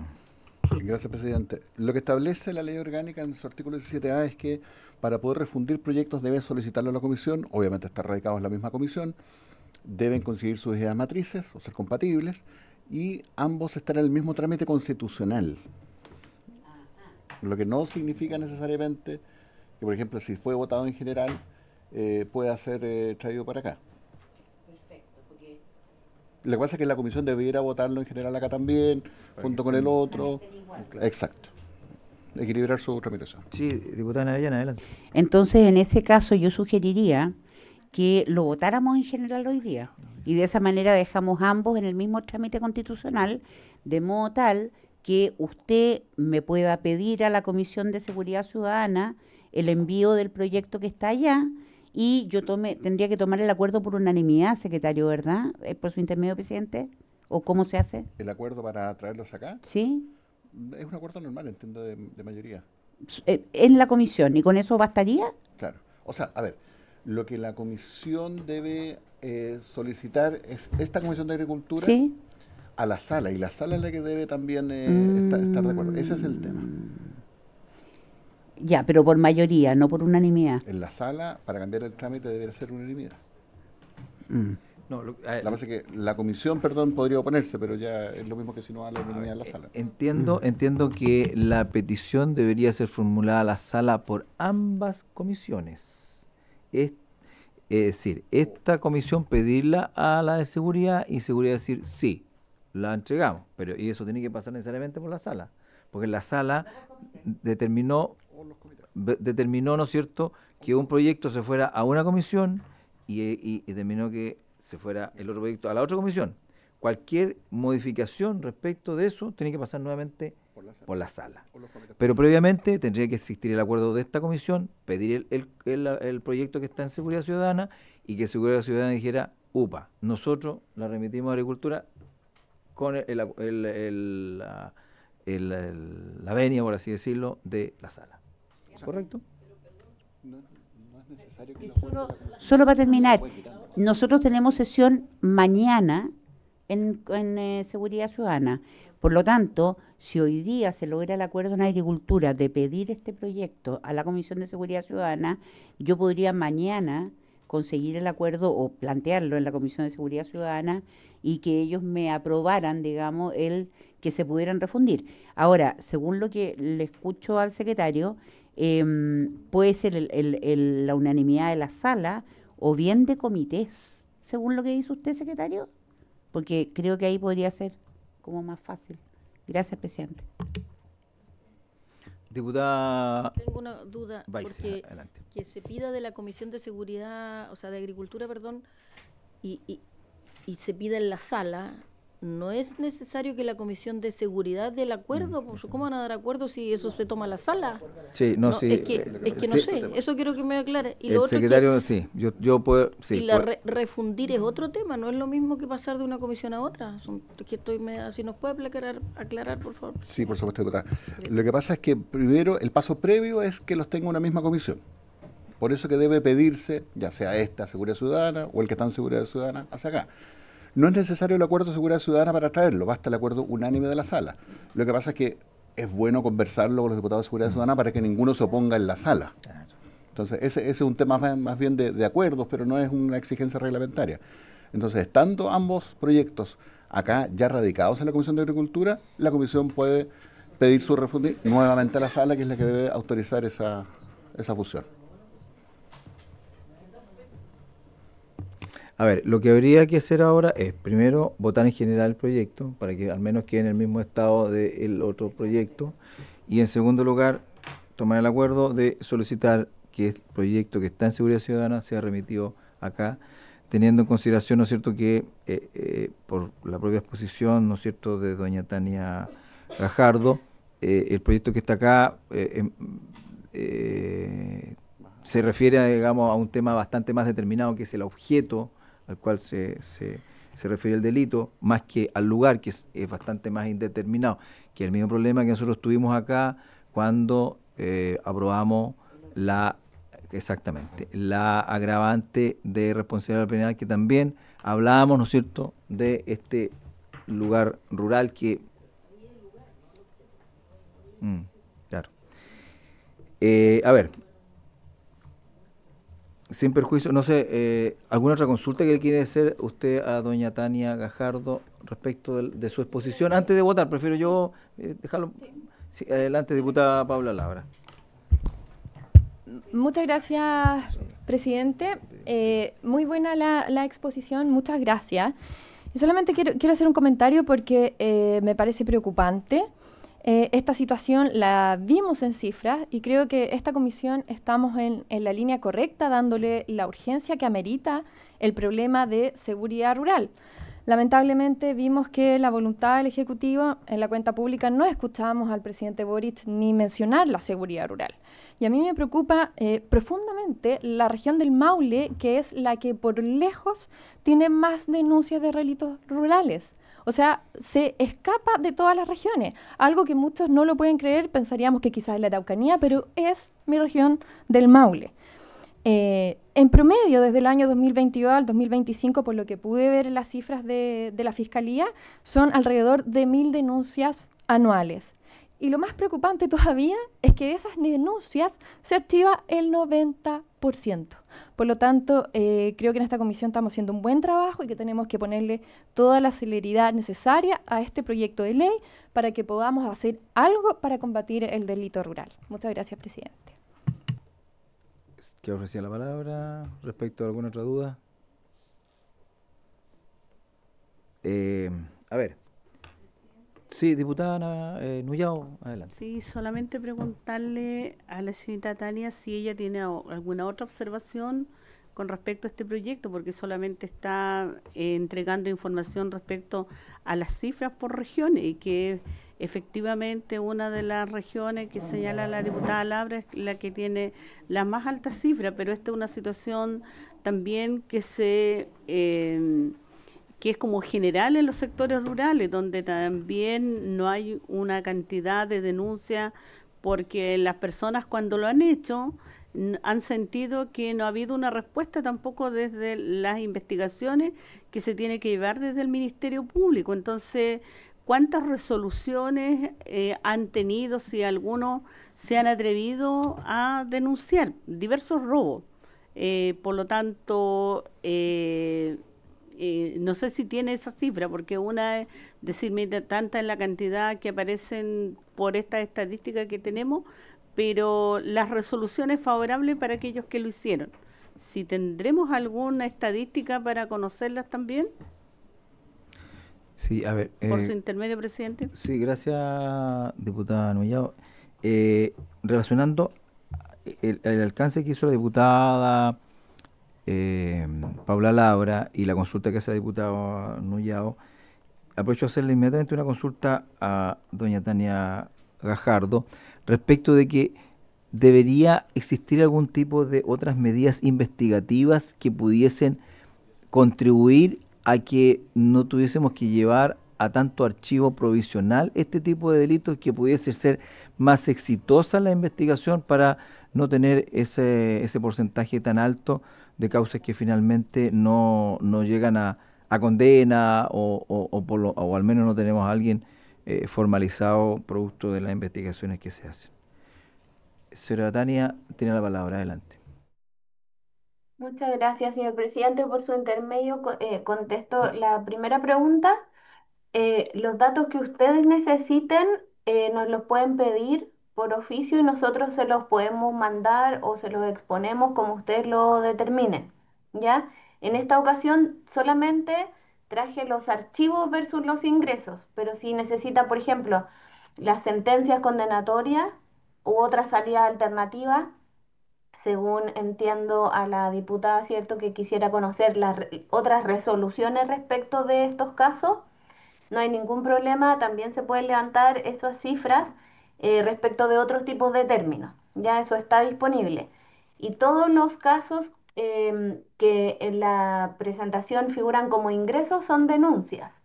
Gracias, presidente. Lo que establece la ley orgánica en su artículo 17A es que para poder refundir proyectos deben solicitarlo a la comisión, obviamente estar radicados en la misma comisión, deben conseguir sus ideas matrices o ser compatibles, y ambos están en el mismo trámite constitucional. Lo que no significa necesariamente que, por ejemplo, si fue votado en general, pueda ser traído para acá. Perfecto, porque Lo que pasa es que la comisión debiera votarlo en general acá también, junto con el otro. Exacto. Equilibrar su tramitación. Sí, diputada Navellana, adelante. entonces, en ese caso, yo sugeriría que lo votáramos en general hoy día y de esa manera dejamos ambos en el mismo trámite constitucional, de modo tal que usted me pueda pedir a la Comisión de Seguridad Ciudadana el envío del proyecto que está allá y yo tendría que tomar el acuerdo por unanimidad, secretario, ¿verdad? Por su intermedio, presidente. ¿O cómo se hace? ¿El acuerdo para traerlos acá? ¿Sí? Es un acuerdo normal, entiendo, de mayoría. En la comisión, ¿y con eso bastaría? Claro. O sea, a ver, lo que la comisión debe solicitar es esta Comisión de Agricultura Sí. a la sala, y la sala es la que debe también estar de acuerdo. Ese es el tema. Ya, pero por mayoría, no por unanimidad. En la sala, para cambiar el trámite, debe ser unanimidad. No, La base es que la comisión, perdón, podría oponerse, pero ya es lo mismo que si no a la unanimidad en la sala. entiendo que la petición debería ser formulada a la sala por ambas comisiones. Es decir, esta comisión pedirla a la de seguridad y seguridad decir sí, la entregamos, pero y eso tiene que pasar necesariamente por la sala, porque la sala determinó, ¿no es cierto?, que un proyecto se fuera a una comisión y determinó que se fuera el otro proyecto a la otra comisión. Cualquier modificación respecto de eso tiene que pasar nuevamente por la sala. Pero previamente tendría que existir el acuerdo de esta comisión, pedir el proyecto que está en Seguridad Ciudadana y que Seguridad Ciudadana dijera, UPA, nosotros la remitimos a Agricultura con la venia, por así decirlo, de la sala. ¿Correcto? No es necesario que Solo para terminar, nosotros tenemos sesión mañana en Seguridad Ciudadana. Por lo tanto, si hoy día se logra el acuerdo en Agricultura de pedir este proyecto a la Comisión de Seguridad Ciudadana, yo podría mañana conseguir el acuerdo o plantearlo en la Comisión de Seguridad Ciudadana y que ellos me aprobaran, digamos, el que se pudieran refundir. Ahora, según lo que le escucho al secretario, puede ser la unanimidad de la sala o bien de comités, según lo que dice usted, secretario, porque creo que ahí podría ser como más fácil. Gracias, presidente. Diputada. Tengo una duda, Baiza, porque adelante. que se pida de la Comisión de Seguridad, o sea, de Agricultura, perdón, y se pida en la sala, no es necesario que la Comisión de Seguridad dé el acuerdo. ¿Cómo van a dar acuerdo si eso se toma en la sala? Sí, No, sí. es que no sí, sé, eso quiero que me aclare. Y el lo otro es que- secretario, sí, yo puedo, sí. y refundir es otro tema, no es lo mismo que pasar de una comisión a otra. Si nos puede aclarar, por favor. Sí, por supuesto, diputada. Lo que pasa es que primero, el paso previo es que los tenga una misma comisión. Por eso que debe pedirse, ya sea esta Seguridad Ciudadana o el que está en Seguridad Ciudadana, hacia acá. No es necesario el acuerdo de Seguridad Ciudadana para traerlo, basta el acuerdo unánime de la sala. Lo que pasa es que es bueno conversarlo con los diputados de Seguridad Ciudadana para que ninguno se oponga en la sala. Entonces, ese es un tema más bien de acuerdos, pero no es una exigencia reglamentaria. Entonces, estando ambos proyectos acá ya radicados en la Comisión de Agricultura, la Comisión puede pedir su refundir nuevamente a la sala, que es la que debe autorizar esa fusión. A ver, lo que habría que hacer ahora es, primero, votar en general el proyecto, para que al menos quede en el mismo estado del otro proyecto, y en segundo lugar, tomar el acuerdo de solicitar que el proyecto que está en Seguridad Ciudadana sea remitido acá, teniendo en consideración, ¿no es cierto?, que por la propia exposición, ¿no es cierto?, de doña Tania Gajardo, el proyecto que está acá se refiere, digamos, a un tema bastante más determinado, que es el objeto al cual se refiere el delito, más que al lugar, que es bastante más indeterminado, que el mismo problema que nosotros tuvimos acá cuando aprobamos la agravante de responsabilidad penal, que también hablábamos, ¿no es cierto?, de este lugar rural que... claro. A ver, sin perjuicio, no sé, ¿alguna otra consulta que le quiere hacer usted a doña Tania Gajardo respecto de su exposición? Antes de votar, prefiero yo dejarlo... Sí, adelante, diputada Paula Labra. Muchas gracias, presidente. Muy buena la exposición, muchas gracias. Y solamente quiero hacer un comentario porque me parece preocupante. Esta situación la vimos en cifras y creo que esta comisión estamos en la línea correcta, dándole la urgencia que amerita el problema de seguridad rural. Lamentablemente vimos que la voluntad del Ejecutivo en la cuenta pública no escuchábamos al presidente Boric ni mencionar la seguridad rural. Y a mí me preocupa profundamente la región del Maule, que es la que por lejos tiene más denuncias de delitos rurales. O sea, se escapa de todas las regiones. Algo que muchos no lo pueden creer, pensaríamos que quizás es la Araucanía, pero es mi región del Maule. En promedio, desde el año 2022 al 2025, por lo que pude ver en las cifras de la Fiscalía, son alrededor de 1.000 denuncias anuales. Y lo más preocupante todavía es que de esas denuncias se archiva el 90%. Por lo tanto, creo que en esta comisión estamos haciendo un buen trabajo y que tenemos que ponerle toda la celeridad necesaria a este proyecto de ley para que podamos hacer algo para combatir el delito rural. Muchas gracias, presidente. ¿Qué ofrecía la palabra respecto a alguna otra duda? A ver. Sí, diputada Nuyao, adelante. Sí, solamente preguntarle a la señorita Tania si ella tiene alguna otra observación con respecto a este proyecto, porque solamente está entregando información respecto a las cifras por regiones y que efectivamente una de las regiones que señala la diputada Labra es la que tiene las más altas cifras, pero esta es una situación también que es como general en los sectores rurales, donde también no hay una cantidad de denuncias, porque las personas cuando lo han hecho han sentido que no ha habido una respuesta tampoco desde las investigaciones que se tiene que llevar desde el Ministerio Público. Entonces, ¿cuántas resoluciones han tenido, si algunos se han atrevido a denunciar diversos robos? Por lo tanto, no sé si tiene esa cifra, porque una es decirme tanta es la cantidad que aparecen por esta estadística que tenemos, pero las resoluciones favorables para aquellos que lo hicieron. Si tendremos alguna estadística para conocerlas también. Sí, a ver. Por su intermedio, presidente. Sí, gracias, diputada Nuyao. Relacionando el alcance que hizo la diputada Paula Labra y la consulta que hace la diputada Nuyao, aprovecho a hacerle inmediatamente una consulta a doña Tania Gajardo respecto de que debería existir algún tipo de otras medidas investigativas que pudiesen contribuir a que no tuviésemos que llevar a tanto archivo provisional este tipo de delitos, que pudiese ser más exitosa la investigación para no tener ese porcentaje tan alto de causas que finalmente no llegan a condena o al menos no tenemos a alguien formalizado producto de las investigaciones que se hacen. Señora Tania, tiene la palabra, adelante. Muchas gracias, señor presidente. Por su intermedio, contesto la primera pregunta. Los datos que ustedes necesiten nos los pueden pedir por oficio y nosotros se los podemos mandar o se los exponemos como ustedes lo determinen, ¿ya? En esta ocasión solamente traje los archivos versus los ingresos, pero si necesita, por ejemplo, las sentencias condenatorias u otra salida alternativa, según entiendo a la diputada, ¿cierto?, que quisiera conocer otras resoluciones respecto de estos casos, no hay ningún problema, también se pueden levantar esas cifras respecto de otros tipos de términos, ya eso está disponible. Y todos los casos que en la presentación figuran como ingresos son denuncias.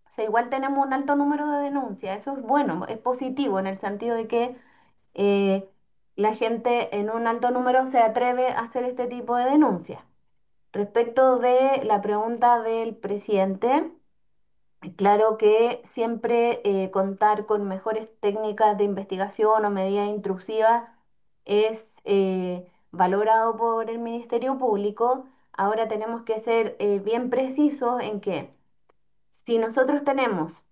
O sea, igual tenemos un alto número de denuncias, eso es bueno, es positivo en el sentido de que eh, la gente en un alto número se atreve a hacer este tipo de denuncias. Respecto de la pregunta del presidente, claro que siempre contar con mejores técnicas de investigación o medidas intrusivas es valorado por el Ministerio Público. Ahora tenemos que ser bien precisos en que si nosotros tenemos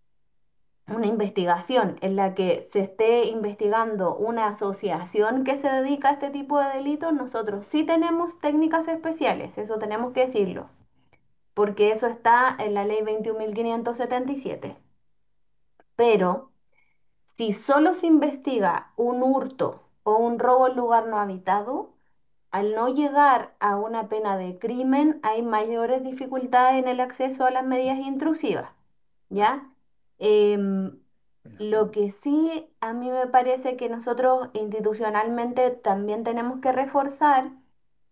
una investigación en la que se esté investigando una asociación que se dedica a este tipo de delitos, nosotros sí tenemos técnicas especiales, eso tenemos que decirlo, porque eso está en la ley 21.577. Pero si solo se investiga un hurto o un robo en lugar no habitado, al no llegar a una pena de crimen, hay mayores dificultades en el acceso a las medidas intrusivas, ¿ya? Lo que sí a mí me parece que nosotros institucionalmente también tenemos que reforzar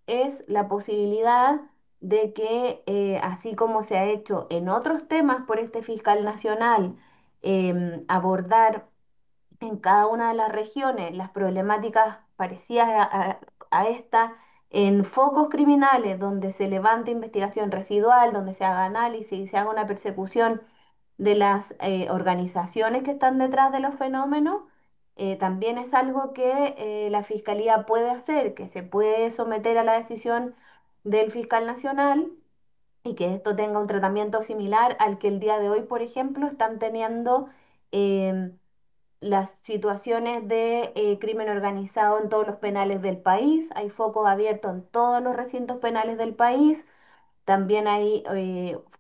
es la posibilidad de que así como se ha hecho en otros temas por este fiscal nacional, abordar en cada una de las regiones las problemáticas parecidas a esta en focos criminales donde se levante investigación residual, donde se haga análisis y se haga una persecución de las organizaciones que están detrás de los fenómenos, también es algo que la Fiscalía puede hacer, que se puede someter a la decisión del fiscal nacional y que esto tenga un tratamiento similar al que el día de hoy, por ejemplo, están teniendo las situaciones de crimen organizado en todos los penales del país. Hay focos abiertos en todos los recintos penales del país. También hay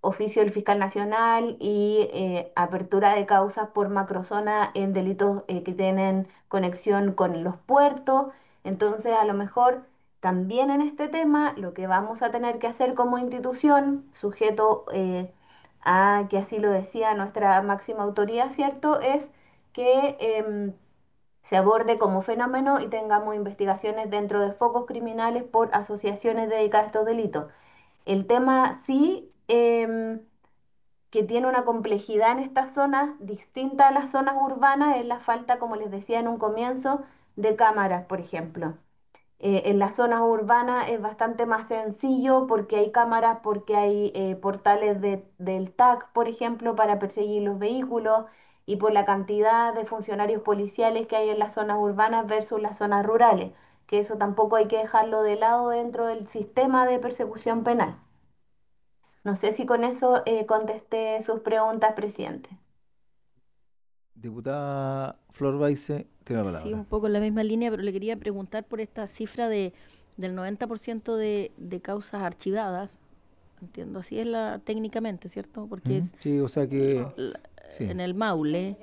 oficio del fiscal nacional y apertura de causas por macrozona en delitos que tienen conexión con los puertos. Entonces, a lo mejor también en este tema, lo que vamos a tener que hacer como institución, sujeto a que así lo decía nuestra máxima autoridad, ¿cierto? Es que se aborde como fenómeno y tengamos investigaciones dentro de focos criminales por asociaciones dedicadas a estos delitos. El tema sí que tiene una complejidad en estas zonas distinta a las zonas urbanas es la falta, como les decía en un comienzo, de cámaras, por ejemplo. En las zonas urbanas es bastante más sencillo porque hay cámaras, porque hay portales del TAC, por ejemplo, para perseguir los vehículos y por la cantidad de funcionarios policiales que hay en las zonas urbanas versus las zonas rurales, que eso tampoco hay que dejarlo de lado dentro del sistema de persecución penal. No sé si con eso contesté sus preguntas, presidente. Diputada Flor Baize, tiene la Sí, palabra. un poco en la misma línea, pero le quería preguntar por esta cifra del 90% de causas archivadas. Entiendo, así es técnicamente, ¿cierto? Porque es Sí, o sea que sí. en el Maule,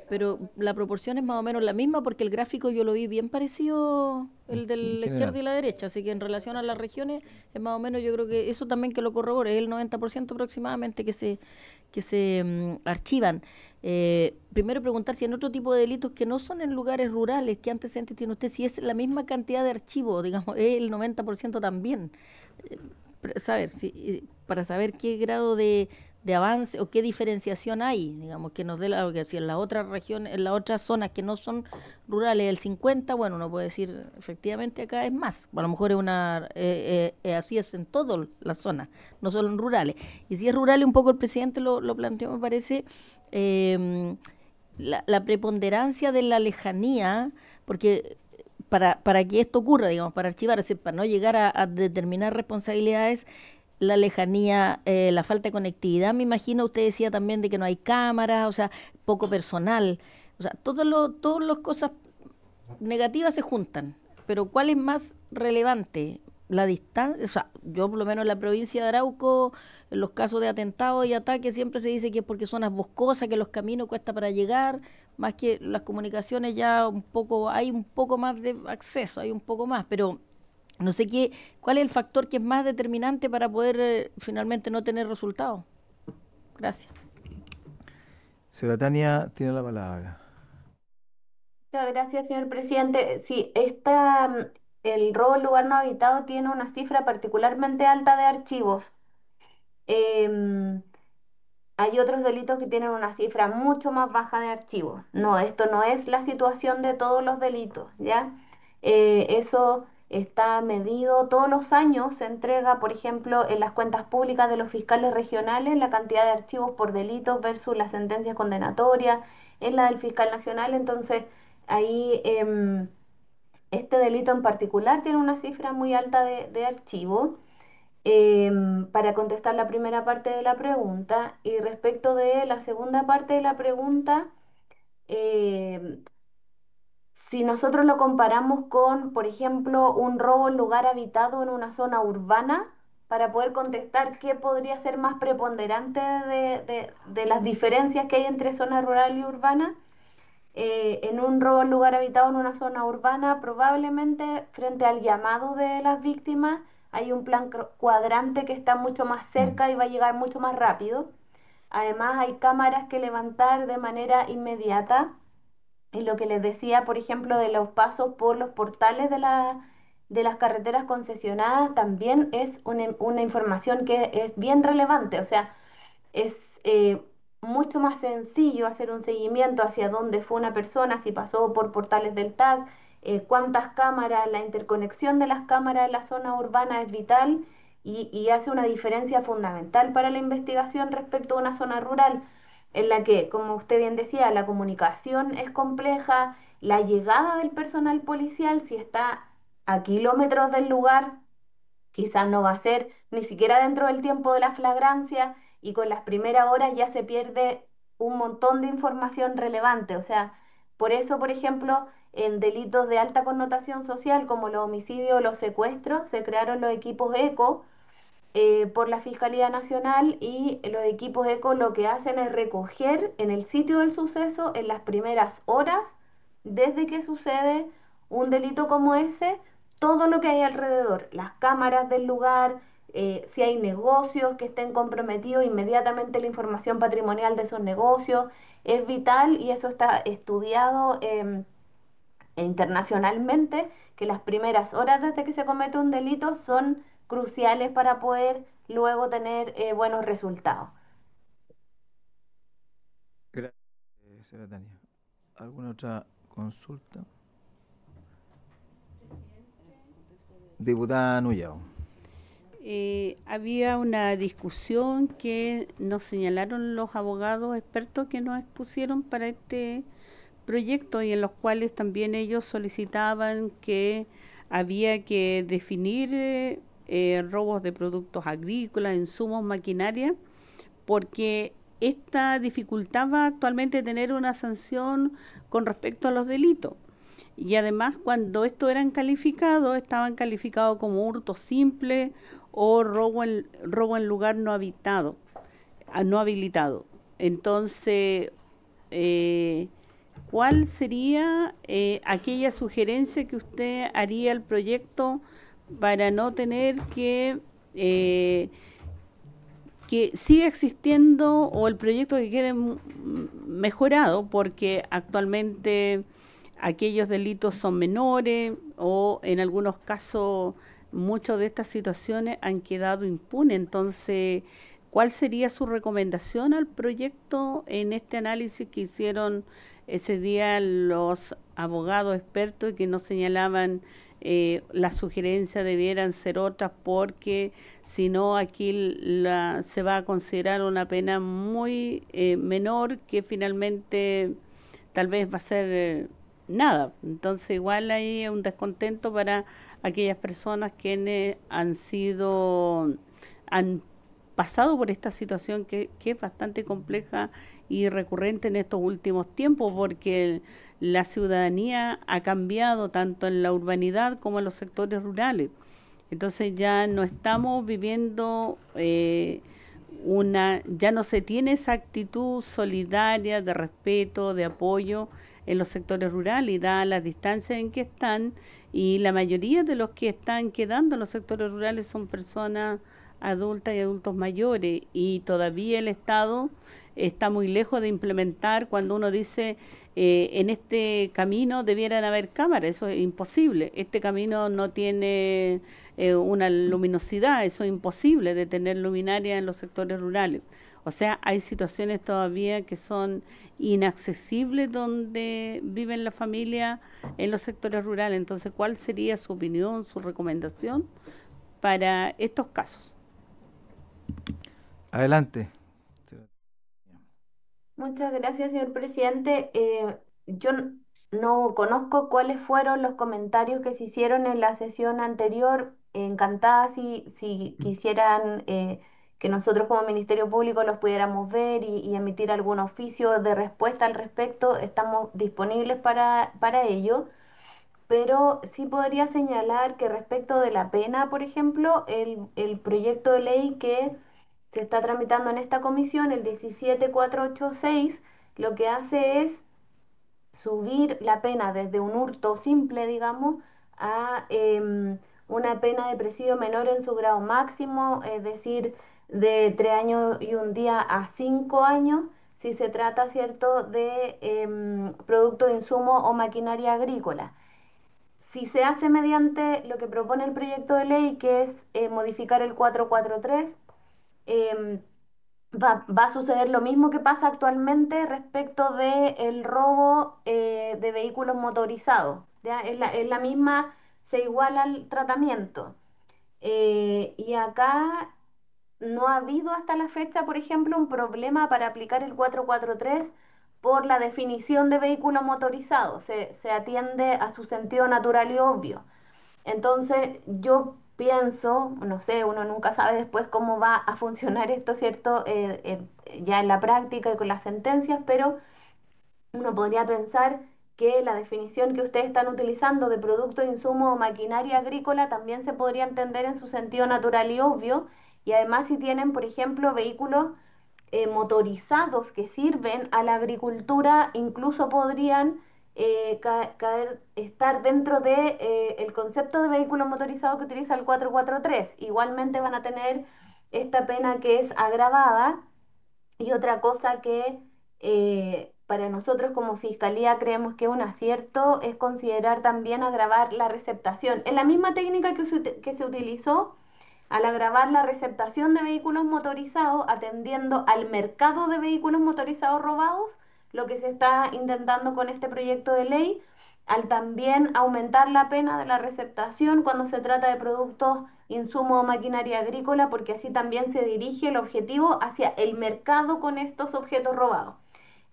pero la proporción es más o menos la misma porque el gráfico yo lo vi bien parecido el de la izquierda y la derecha, así que en relación a las regiones es más o menos, yo creo que eso también que lo corrobore, es el 90% aproximadamente que se archivan. Primero preguntar si en otro tipo de delitos que no son en lugares rurales, ¿qué antecedentes tiene usted? Si es la misma cantidad de archivos, digamos, es el 90% también. Para saber qué grado de avance o qué diferenciación hay, digamos, que nos dé que si en la otra región, en las otras zonas que no son rurales el 50, bueno, uno puede decir, efectivamente acá es más, a lo mejor es así es en todas las zonas, no solo en rurales. Y si es rural, un poco el presidente lo planteó, me parece, la preponderancia de la lejanía, porque para que esto ocurra, digamos, para archivar, es decir, para no llegar a determinar responsabilidades, la lejanía, la falta de conectividad, me imagino, usted decía también de que no hay cámaras, o sea, poco personal, o sea, todas las cosas negativas se juntan, pero ¿cuál es más relevante? La distancia, o sea, yo por lo menos en la provincia de Arauco, en los casos de atentados y ataques siempre se dice que es porque zonas boscosas, que los caminos cuesta para llegar, más que las comunicaciones ya hay un poco más de acceso, hay un poco más, pero no sé cuál es el factor que es más determinante para poder finalmente no tener resultados. Gracias. Señora Tania, tiene la palabra. Muchas gracias, señor presidente. Sí, el robo en lugar no habitado tiene una cifra particularmente alta de archivos. Em, Hay otros delitos que tienen una cifra mucho más baja de archivos. No, esto no es la situación de todos los delitos, ¿ya? Eso está medido todos los años, se entrega, por ejemplo, en las cuentas públicas de los fiscales regionales, la cantidad de archivos por delitos versus las sentencias condenatorias, en la del fiscal nacional, entonces ahí este delito en particular tiene una cifra muy alta de archivos. Para contestar la primera parte de la pregunta y respecto de la segunda parte de la pregunta, em, si nosotros lo comparamos con, por ejemplo, un robo en lugar habitado en una zona urbana, para poder contestar qué podría ser más preponderante de las diferencias que hay entre zona rural y urbana, en un robo en lugar habitado en una zona urbana, probablemente frente al llamado de las víctimas hay un plan cuadrante que está mucho más cerca y va a llegar mucho más rápido. Además, hay cámaras que levantar de manera inmediata. Y lo que les decía, por ejemplo, de los pasos por los portales de las carreteras concesionadas también es una información que es bien relevante. O sea, es mucho más sencillo hacer un seguimiento hacia dónde fue una persona, si pasó por portales del TAC, cuántas cámaras, la interconexión de las cámaras en la zona urbana es vital y hace una diferencia fundamental para la investigación respecto a una zona rural en la que, como usted bien decía, la comunicación es compleja, la llegada del personal policial, si está a kilómetros del lugar, quizás no va a ser ni siquiera dentro del tiempo de la flagrancia y con las primeras horas ya se pierde un montón de información relevante. O sea, por eso, por ejemplo, en delitos de alta connotación social como los homicidios o los secuestros, se crearon los equipos ECO por la Fiscalía Nacional y los equipos ECO lo que hacen es recoger en el sitio del suceso en las primeras horas desde que sucede un delito como ese, todo lo que hay alrededor, las cámaras del lugar, si hay negocios que estén comprometidos, inmediatamente la información patrimonial de esos negocios es vital y eso está estudiado internacionalmente, que las primeras horas desde que se comete un delito son cruciales para poder luego tener buenos resultados. Gracias, señora Tania. ¿Alguna otra consulta? Diputada Nullao. Había una discusión que nos señalaron los abogados expertos que nos expusieron para este proyecto y en los cuales también ellos solicitaban que había que definir robos de productos agrícolas, insumos, maquinaria, porque esta dificultaba actualmente tener una sanción con respecto a los delitos. Y además, cuando estos eran calificados, estaban calificados como hurto simple o robo en lugar no habitado, no habilitado. Entonces, ¿cuál sería aquella sugerencia que usted haría al proyecto para no tener que siga existiendo o el proyecto que quede mejorado? Porque actualmente aquellos delitos son menores o en algunos casos muchas de estas situaciones han quedado impunes. Entonces, ¿cuál sería su recomendación al proyecto en este análisis que hicieron ese día los abogados expertos y que nos señalaban las sugerencias debieran ser otras porque si no aquí se va a considerar una pena muy menor que finalmente tal vez va a ser nada? Entonces igual hay un descontento para aquellas personas que han pasado por esta situación que es bastante compleja y recurrente en estos últimos tiempos, porque la ciudadanía ha cambiado tanto en la urbanidad como en los sectores rurales. Entonces ya no estamos viviendo ya no se tiene esa actitud solidaria, de respeto, de apoyo en los sectores rurales, y da las distancias en que están, y la mayoría de los que están quedando en los sectores rurales son personas adultas y adultos mayores, y todavía el Estado está muy lejos de implementar. Cuando uno dice en este camino debieran haber cámaras, eso es imposible. Este camino no tiene una luminosidad, eso es imposible de tener luminaria en los sectores rurales. O sea, hay situaciones todavía que son inaccesibles donde viven la familia en los sectores rurales. Entonces, ¿cuál sería su opinión, su recomendación para estos casos? Adelante. Muchas gracias, señor presidente. Yo no conozco cuáles fueron los comentarios que se hicieron en la sesión anterior. Encantada si quisieran que nosotros como Ministerio Público los pudiéramos ver y emitir algún oficio de respuesta al respecto. Estamos disponibles para ello. Pero sí podría señalar que respecto de la pena, por ejemplo, el proyecto de ley que se está tramitando en esta comisión, el 17486, lo que hace es subir la pena desde un hurto simple, digamos, a una pena de presidio menor en su grado máximo, es decir, de 3 años y un día a 5 años, si se trata, ¿cierto?, de producto de insumo o maquinaria agrícola. Si se hace mediante lo que propone el proyecto de ley, que es modificar el 443, va a suceder lo mismo que pasa actualmente respecto del robo de vehículos motorizados. ¿Ya? Es la misma, se iguala al tratamiento. Y acá no ha habido hasta la fecha, por ejemplo, un problema para aplicar el 443 por la definición de vehículo motorizado. Se atiende a su sentido natural y obvio. Entonces, yo pienso, no sé, uno nunca sabe después cómo va a funcionar esto, ¿cierto? Ya en la práctica y con las sentencias, pero uno podría pensar que la definición que ustedes están utilizando de producto, insumo o maquinaria agrícola también se podría entender en su sentido natural y obvio. Y además, si tienen, por ejemplo, vehículos motorizados que sirven a la agricultura, incluso podrían estar dentro de el concepto de vehículo motorizado que utiliza el 443. Igualmente van a tener esta pena que es agravada. Y otra cosa que para nosotros como Fiscalía creemos que es un acierto es considerar también agravar la receptación. Es la misma técnica que se utilizó al agravar la receptación de vehículos motorizados, atendiendo al mercado de vehículos motorizados robados, lo que se está intentando con este proyecto de ley, al también aumentar la pena de la receptación cuando se trata de productos, insumos o maquinaria agrícola, porque así también se dirige el objetivo hacia el mercado con estos objetos robados.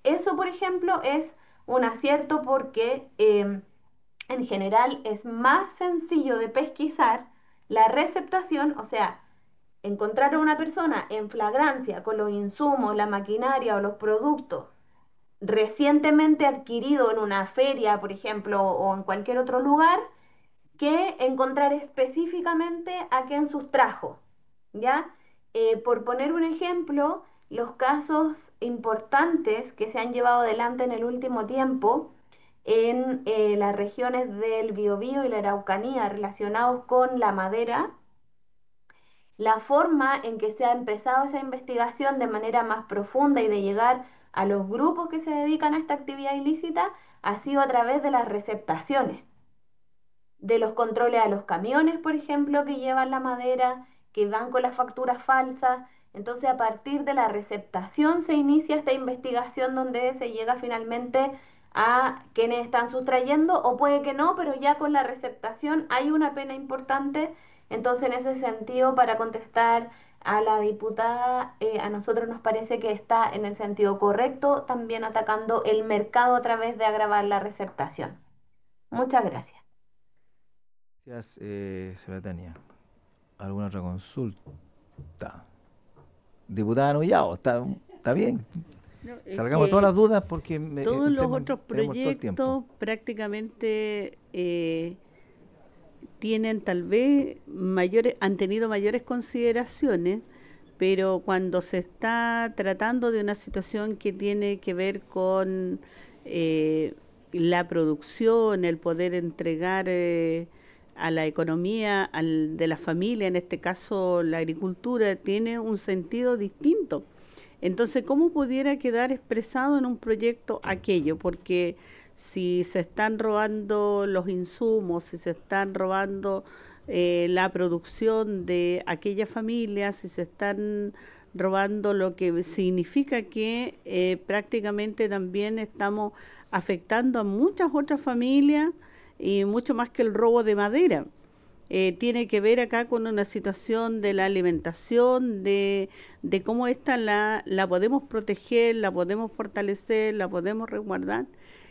Eso, por ejemplo, es un acierto porque en general es más sencillo de pesquisar la receptación, o sea, encontrar a una persona en flagrancia con los insumos, la maquinaria o los productos recientemente adquirido en una feria, por ejemplo, o en cualquier otro lugar, que encontrar específicamente a quien sustrajo, ¿ya? Por poner un ejemplo, los casos importantes que se han llevado adelante en el último tiempo en las regiones del Biobío y la Araucanía relacionados con la madera, la forma en que se ha empezado esa investigación de manera más profunda y de llegar a los grupos que se dedican a esta actividad ilícita ha sido a través de las receptaciones, de los controles a los camiones, por ejemplo, que llevan la madera, que van con las facturas falsas. Entonces, a partir de la receptación se inicia esta investigación donde se llega finalmente a quienes están sustrayendo, o puede que no, pero ya con la receptación hay una pena importante. Entonces, en ese sentido, para contestar a la diputada, a nosotros nos parece que está en el sentido correcto, también atacando el mercado a través de agravar la receptación. Muchas gracias. Gracias, señora Tania. ¿Alguna otra consulta? Diputada Nullao, está bien. No, Salgamos todas las dudas porque todos los otros proyectos prácticamente tienen tal vez han tenido mayores consideraciones, pero cuando se está tratando de una situación que tiene que ver con la producción, el poder entregar a la economía de la familia, en este caso la agricultura, tiene un sentido distinto. Entonces, ¿cómo pudiera quedar expresado en un proyecto aquello? Porque si se están robando los insumos, si se están robando la producción de aquella familia, si se están robando, lo que significa que prácticamente también estamos afectando a muchas otras familias y mucho más que el robo de madera. Tiene que ver acá con una situación de la alimentación, de cómo esta la podemos proteger, la podemos fortalecer, la podemos resguardar,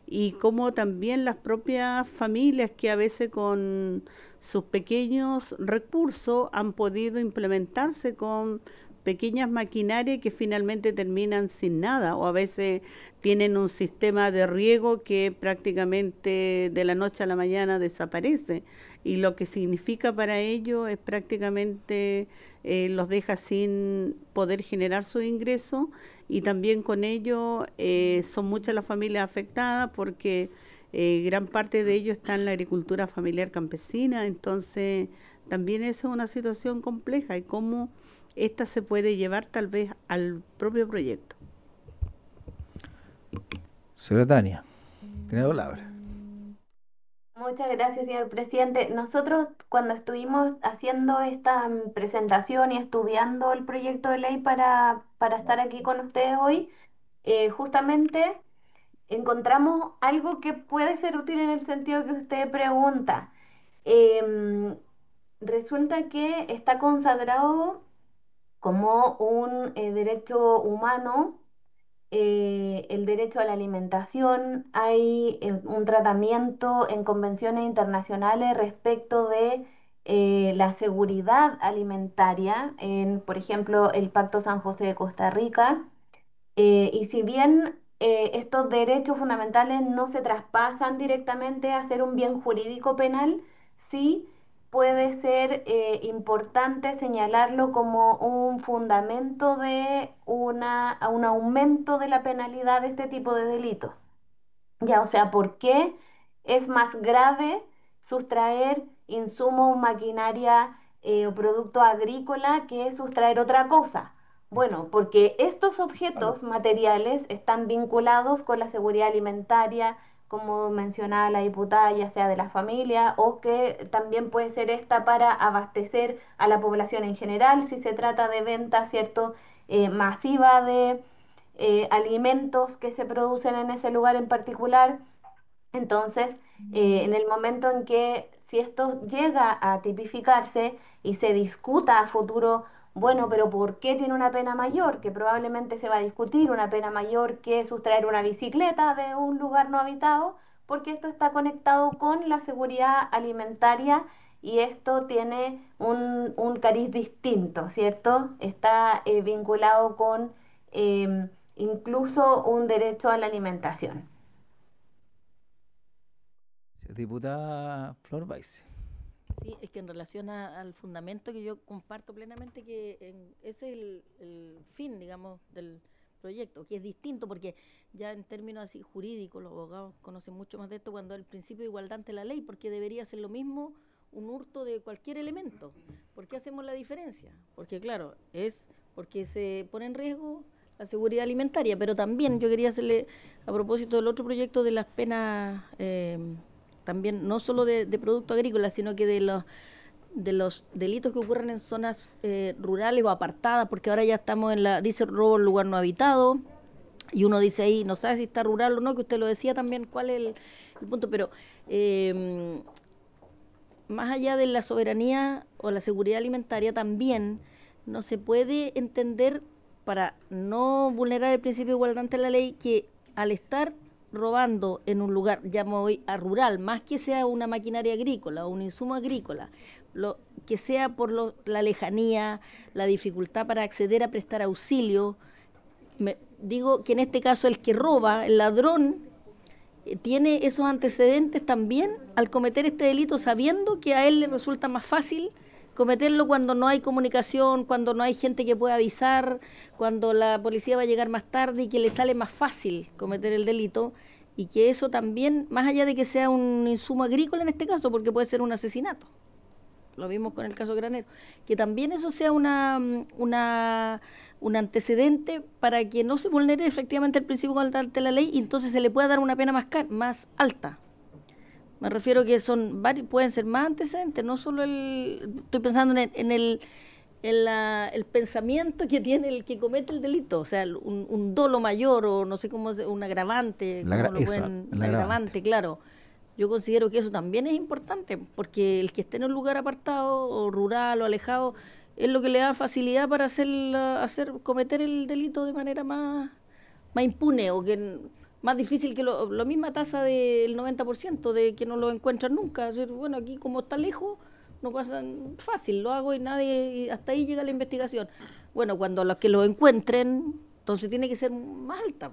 y cómo también las propias familias que a veces con sus pequeños recursos han podido implementarse con pequeñas maquinarias que finalmente terminan sin nada, o a veces tienen un sistema de riego que prácticamente de la noche a la mañana desaparece, y lo que significa para ellos es prácticamente los deja sin poder generar su ingreso, y también con ello son muchas las familias afectadas porque gran parte de ellos está en la agricultura familiar campesina. Entonces también esa es una situación compleja y cómo esta se puede llevar tal vez al propio proyecto. Señora Tania, tiene la palabra. Muchas gracias, señor presidente. Nosotros, cuando estuvimos haciendo esta presentación y estudiando el proyecto de ley para estar aquí con ustedes hoy, justamente encontramos algo que puede ser útil en el sentido que usted pregunta. Em, Resulta que está consagrado como un derecho humano, el derecho a la alimentación. Hay un tratamiento en convenciones internacionales respecto de la seguridad alimentaria, en, por ejemplo, el Pacto San José de Costa Rica. Y si bien estos derechos fundamentales no se traspasan directamente a ser un bien jurídico penal, sí puede ser importante señalarlo como un fundamento de a un aumento de la penalidad de este tipo de delitos. Ya, o sea, ¿por qué es más grave sustraer insumos, maquinaria o producto agrícola que sustraer otra cosa? Bueno, porque estos objetos materiales están vinculados con la seguridad alimentaria, como mencionaba la diputada, ya sea de la familia o que también puede ser esta para abastecer a la población en general, si se trata de venta, ¿cierto? Masiva de alimentos que se producen en ese lugar en particular. Entonces, en el momento en que si esto llega a tipificarse y se discuta a futuro, bueno, pero ¿por qué tiene una pena mayor? Que probablemente se va a discutir una pena mayor que sustraer una bicicleta de un lugar no habitado, porque esto está conectado con la seguridad alimentaria y esto tiene un cariz distinto, ¿cierto? Está vinculado con incluso un derecho a la alimentación. Diputada Flor Baize. Sí, es que en relación al fundamento que yo comparto plenamente, que ese es el fin, digamos, del proyecto, que es distinto porque ya en términos así jurídicos, los abogados conocen mucho más de esto cuando el principio de igualdad ante la ley, porque debería ser lo mismo un hurto de cualquier elemento. ¿Por qué hacemos la diferencia? Porque claro, es porque se pone en riesgo la seguridad alimentaria, pero también yo quería hacerle, a propósito del otro proyecto de las penas, también no solo de productos agrícolas, sino que de los delitos que ocurren en zonas rurales o apartadas, porque ahora ya estamos dice robo en lugar no habitado, y uno dice ahí, no sabe si está rural o no, que usted lo decía también, cuál es el punto, pero más allá de la soberanía o la seguridad alimentaria, también no se puede entender, para no vulnerar el principio de igualdad ante la ley, que al estar robando en un lugar, llamo hoy a rural, más que sea una maquinaria agrícola o un insumo agrícola, que sea por la lejanía, la dificultad para acceder a prestar auxilio, digo que en este caso el que roba, el ladrón, tiene esos antecedentes también al cometer este delito, sabiendo que a él le resulta más fácil cometerlo cuando no hay comunicación, cuando no hay gente que pueda avisar, cuando la policía va a llegar más tarde y que le sale más fácil cometer el delito, y que eso también, más allá de que sea un insumo agrícola en este caso, porque puede ser un asesinato, lo vimos con el caso Granero, que también eso sea un antecedente para que no se vulnere efectivamente el principio de igualdad ante la ley y entonces se le pueda dar una pena más alta. Me refiero que son varios, pueden ser más antecedentes, no solo estoy pensando en el pensamiento que tiene el que comete el delito, o sea, un dolo mayor o no sé cómo es, un agravante, el agravante, claro. Yo considero que eso también es importante, porque el que esté en un lugar apartado o rural o alejado es lo que le da facilidad para cometer el delito de manera más impune, o que más difícil, que la misma tasa del 90% de que no lo encuentran nunca. Bueno, aquí como está lejos, no pasa fácil, lo hago y y hasta ahí llega la investigación. Bueno, cuando los que lo encuentren, entonces tiene que ser más alta,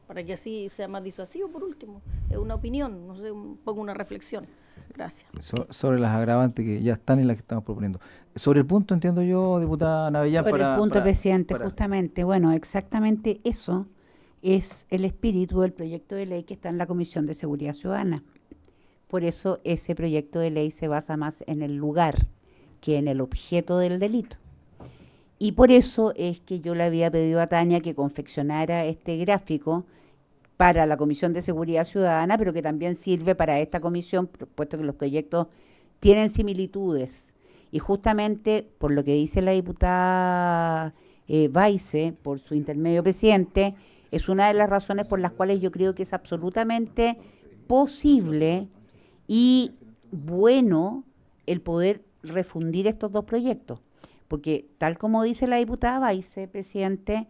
para que así sea más disuasivo, por último. Es una opinión, no sé, un poco una reflexión. Gracias. Sobre las agravantes que ya están y las que estamos proponiendo. Sobre el punto, entiendo yo, diputada Navellán. Sobre el punto, presidente, justamente, bueno, exactamente eso es el espíritu del proyecto de ley que está en la Comisión de Seguridad Ciudadana. Por eso ese proyecto de ley se basa más en el lugar que en el objeto del delito. Y por eso es que yo le había pedido a Tania que confeccionara este gráfico para la Comisión de Seguridad Ciudadana, pero que también sirve para esta comisión, puesto que los proyectos tienen similitudes. Y justamente por lo que dice la diputada Baice, por su intermedio presidente, es una de las razones por las cuales yo creo que es absolutamente posible y bueno el poder refundir estos dos proyectos. Porque tal como dice la diputada Baice, presidente,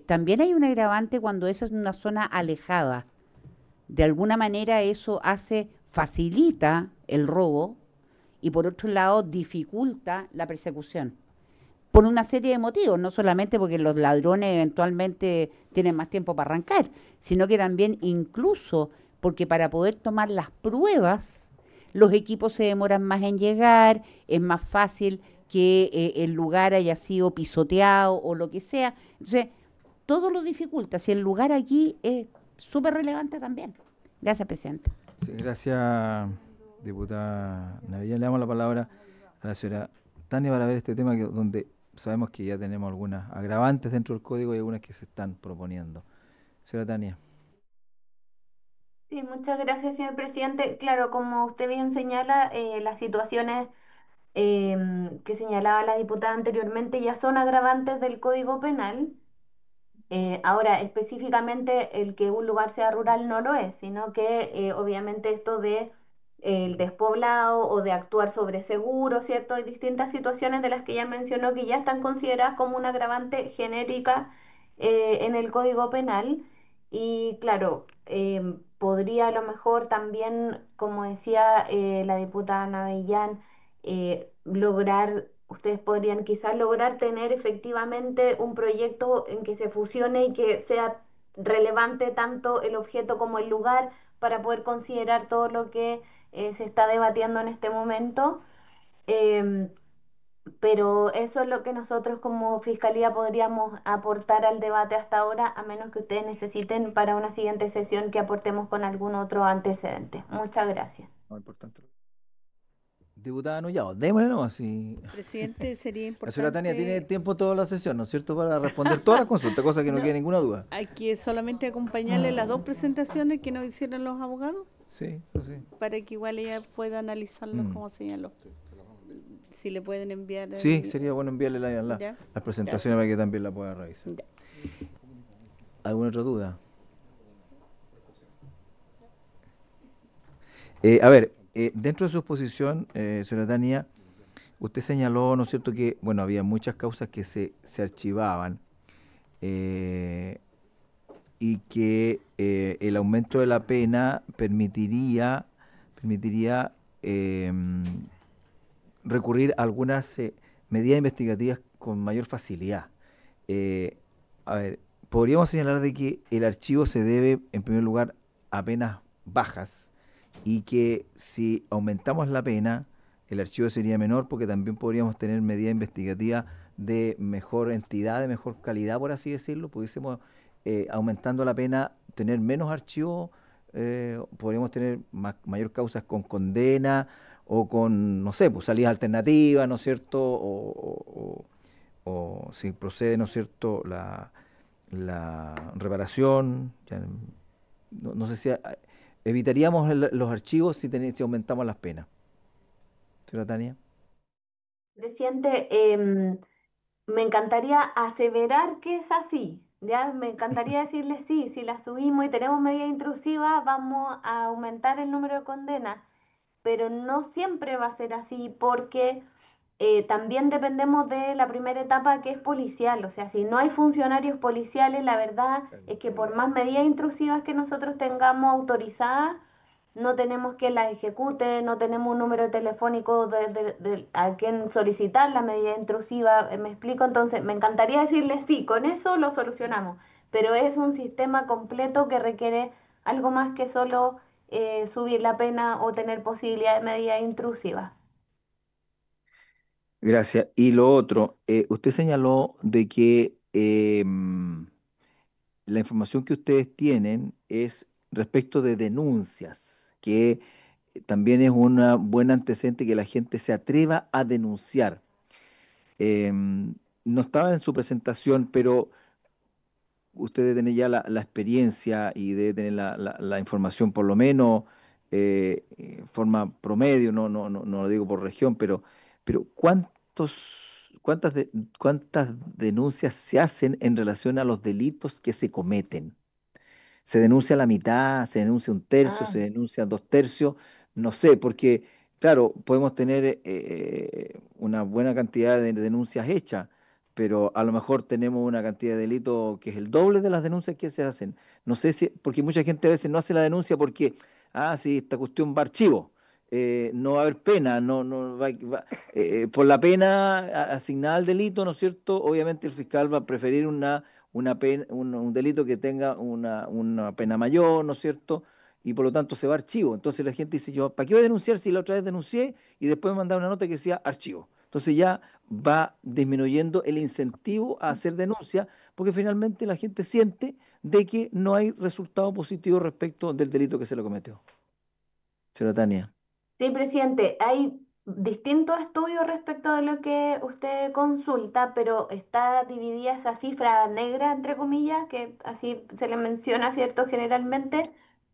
también hay un agravante cuando eso es una zona alejada. De alguna manera eso facilita el robo y por otro lado dificulta la persecución. Por una serie de motivos, no solamente porque los ladrones eventualmente tienen más tiempo para arrancar, sino que también incluso porque para poder tomar las pruebas, los equipos se demoran más en llegar, es más fácil que el lugar haya sido pisoteado o lo que sea. Entonces, todo lo dificulta. Si el lugar aquí es súper relevante también. Gracias, presidente. Sí, gracias, diputada Navilla. Le damos la palabra a la señora Tania para ver este tema donde sabemos que ya tenemos algunas agravantes dentro del código y algunas que se están proponiendo. Señora Tania. Sí, muchas gracias, señor presidente. Claro, como usted bien señala, las situaciones que señalaba la diputada anteriormente ya son agravantes del Código Penal. Ahora, específicamente el que un lugar sea rural no lo es, sino que obviamente esto de el despoblado o de actuar sobre seguro, ¿cierto? Hay distintas situaciones de las que ya mencionó que ya están consideradas como una agravante genérica en el Código Penal. Y claro, podría a lo mejor también, como decía la diputada Navellán, ustedes podrían quizás lograr tener efectivamente un proyecto en que se fusione y que sea relevante tanto el objeto como el lugar para poder considerar todo lo que se está debatiendo en este momento. Em, pero eso es lo que nosotros como Fiscalía podríamos aportar al debate hasta ahora, a menos que ustedes necesiten para una siguiente sesión que aportemos con algún otro antecedente. Muchas gracias. No, importante. Diputada Nullado, démosle nomás. Si... Presidente, sería La señora Tania tiene importante, tiempo toda la sesión, ¿no es cierto?, para responder todas las consultas, cosa que no No. quede ninguna duda. hay que solamente acompañarle las dos presentaciones que nos hicieron los abogados, Sí, pues sí. para que igual ella pueda analizarlos Mm. como señaló. Si le pueden enviar. Sí, sería bueno enviarle Ya. las presentaciones para que también la pueda revisar. Ya. ¿Alguna otra duda? A ver, dentro de su exposición, señora Tania, usted señaló, ¿no es cierto?, que bueno, había muchas causas que se archivaban y que el aumento de la pena permitiría recurrir a algunas medidas investigativas con mayor facilidad. A ver, podríamos señalar de que el archivo se debe, en primer lugar, a penas bajas y que si aumentamos la pena, el archivo sería menor porque también podríamos tener medidas investigativas de mejor entidad, de mejor calidad, por así decirlo. Pudiésemos, aumentando la pena, tener menos archivos, podríamos tener mayor causas con condena o con, no sé, pues salidas alternativas, ¿no es cierto? O si procede, ¿no es cierto?, la reparación. No sé si evitaríamos los archivos si aumentamos las penas. Señora Tania. Presidente, me encantaría aseverar que es así, ¿ya? Me encantaría decirle sí, si la subimos y tenemos medida intrusiva, vamos a aumentar el número de condenas, pero no siempre va a ser así porque también dependemos de la primera etapa que es policial, o sea, si no hay funcionarios policiales, la verdad es que por más medidas intrusivas que nosotros tengamos autorizadas, no tenemos quien las ejecute, no tenemos un número telefónico a quien solicitar la medida intrusiva, ¿me explico? Entonces, me encantaría decirles sí, con eso lo solucionamos, pero es un sistema completo que requiere algo más que solo subir la pena o tener posibilidad de medida intrusiva. Gracias. Y lo otro, usted señaló de que la información que ustedes tienen es respecto de denuncias, que también es una buena antecedente que la gente se atreva a denunciar. No estaba en su presentación, pero usted debe tener ya la experiencia y debe tener la información por lo menos forma promedio, no lo digo por región, pero ¿cuántas denuncias se hacen en relación a los delitos que se cometen? ¿Se denuncia la mitad, se denuncia un tercio, se denuncia dos tercios? No sé, porque, claro, podemos tener una buena cantidad de denuncias hechas, pero a lo mejor tenemos una cantidad de delitos que es el doble de las denuncias que se hacen. No sé si, porque mucha gente a veces no hace la denuncia porque, sí, esta cuestión va a archivo. No va a haber pena, por la pena asignada al delito, ¿no es cierto? Obviamente el fiscal va a preferir una pena, un delito que tenga una pena mayor, ¿no es cierto? Y por lo tanto se va a archivo. Entonces la gente dice, yo, ¿para qué voy a denunciar si la otra vez denuncié y después me mandaron una nota que decía archivo? Entonces ya va disminuyendo el incentivo a hacer denuncia porque finalmente la gente siente de que no hay resultado positivo respecto del delito que se le cometió. Señora Tania. Sí, presidente, hay distintos estudios respecto de lo que usted consulta, pero está dividida esa cifra negra, entre comillas, que así se le menciona, ¿cierto? Generalmente,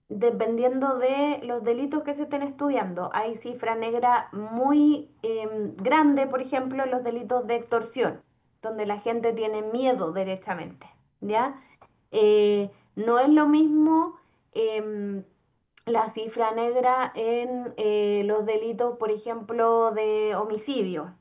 dependiendo de los delitos que se estén estudiando. Hay cifra negra muy grande, por ejemplo, en los delitos de extorsión, donde la gente tiene miedo derechamente, ¿ya? No es lo mismo la cifra negra en los delitos, por ejemplo, de homicidio,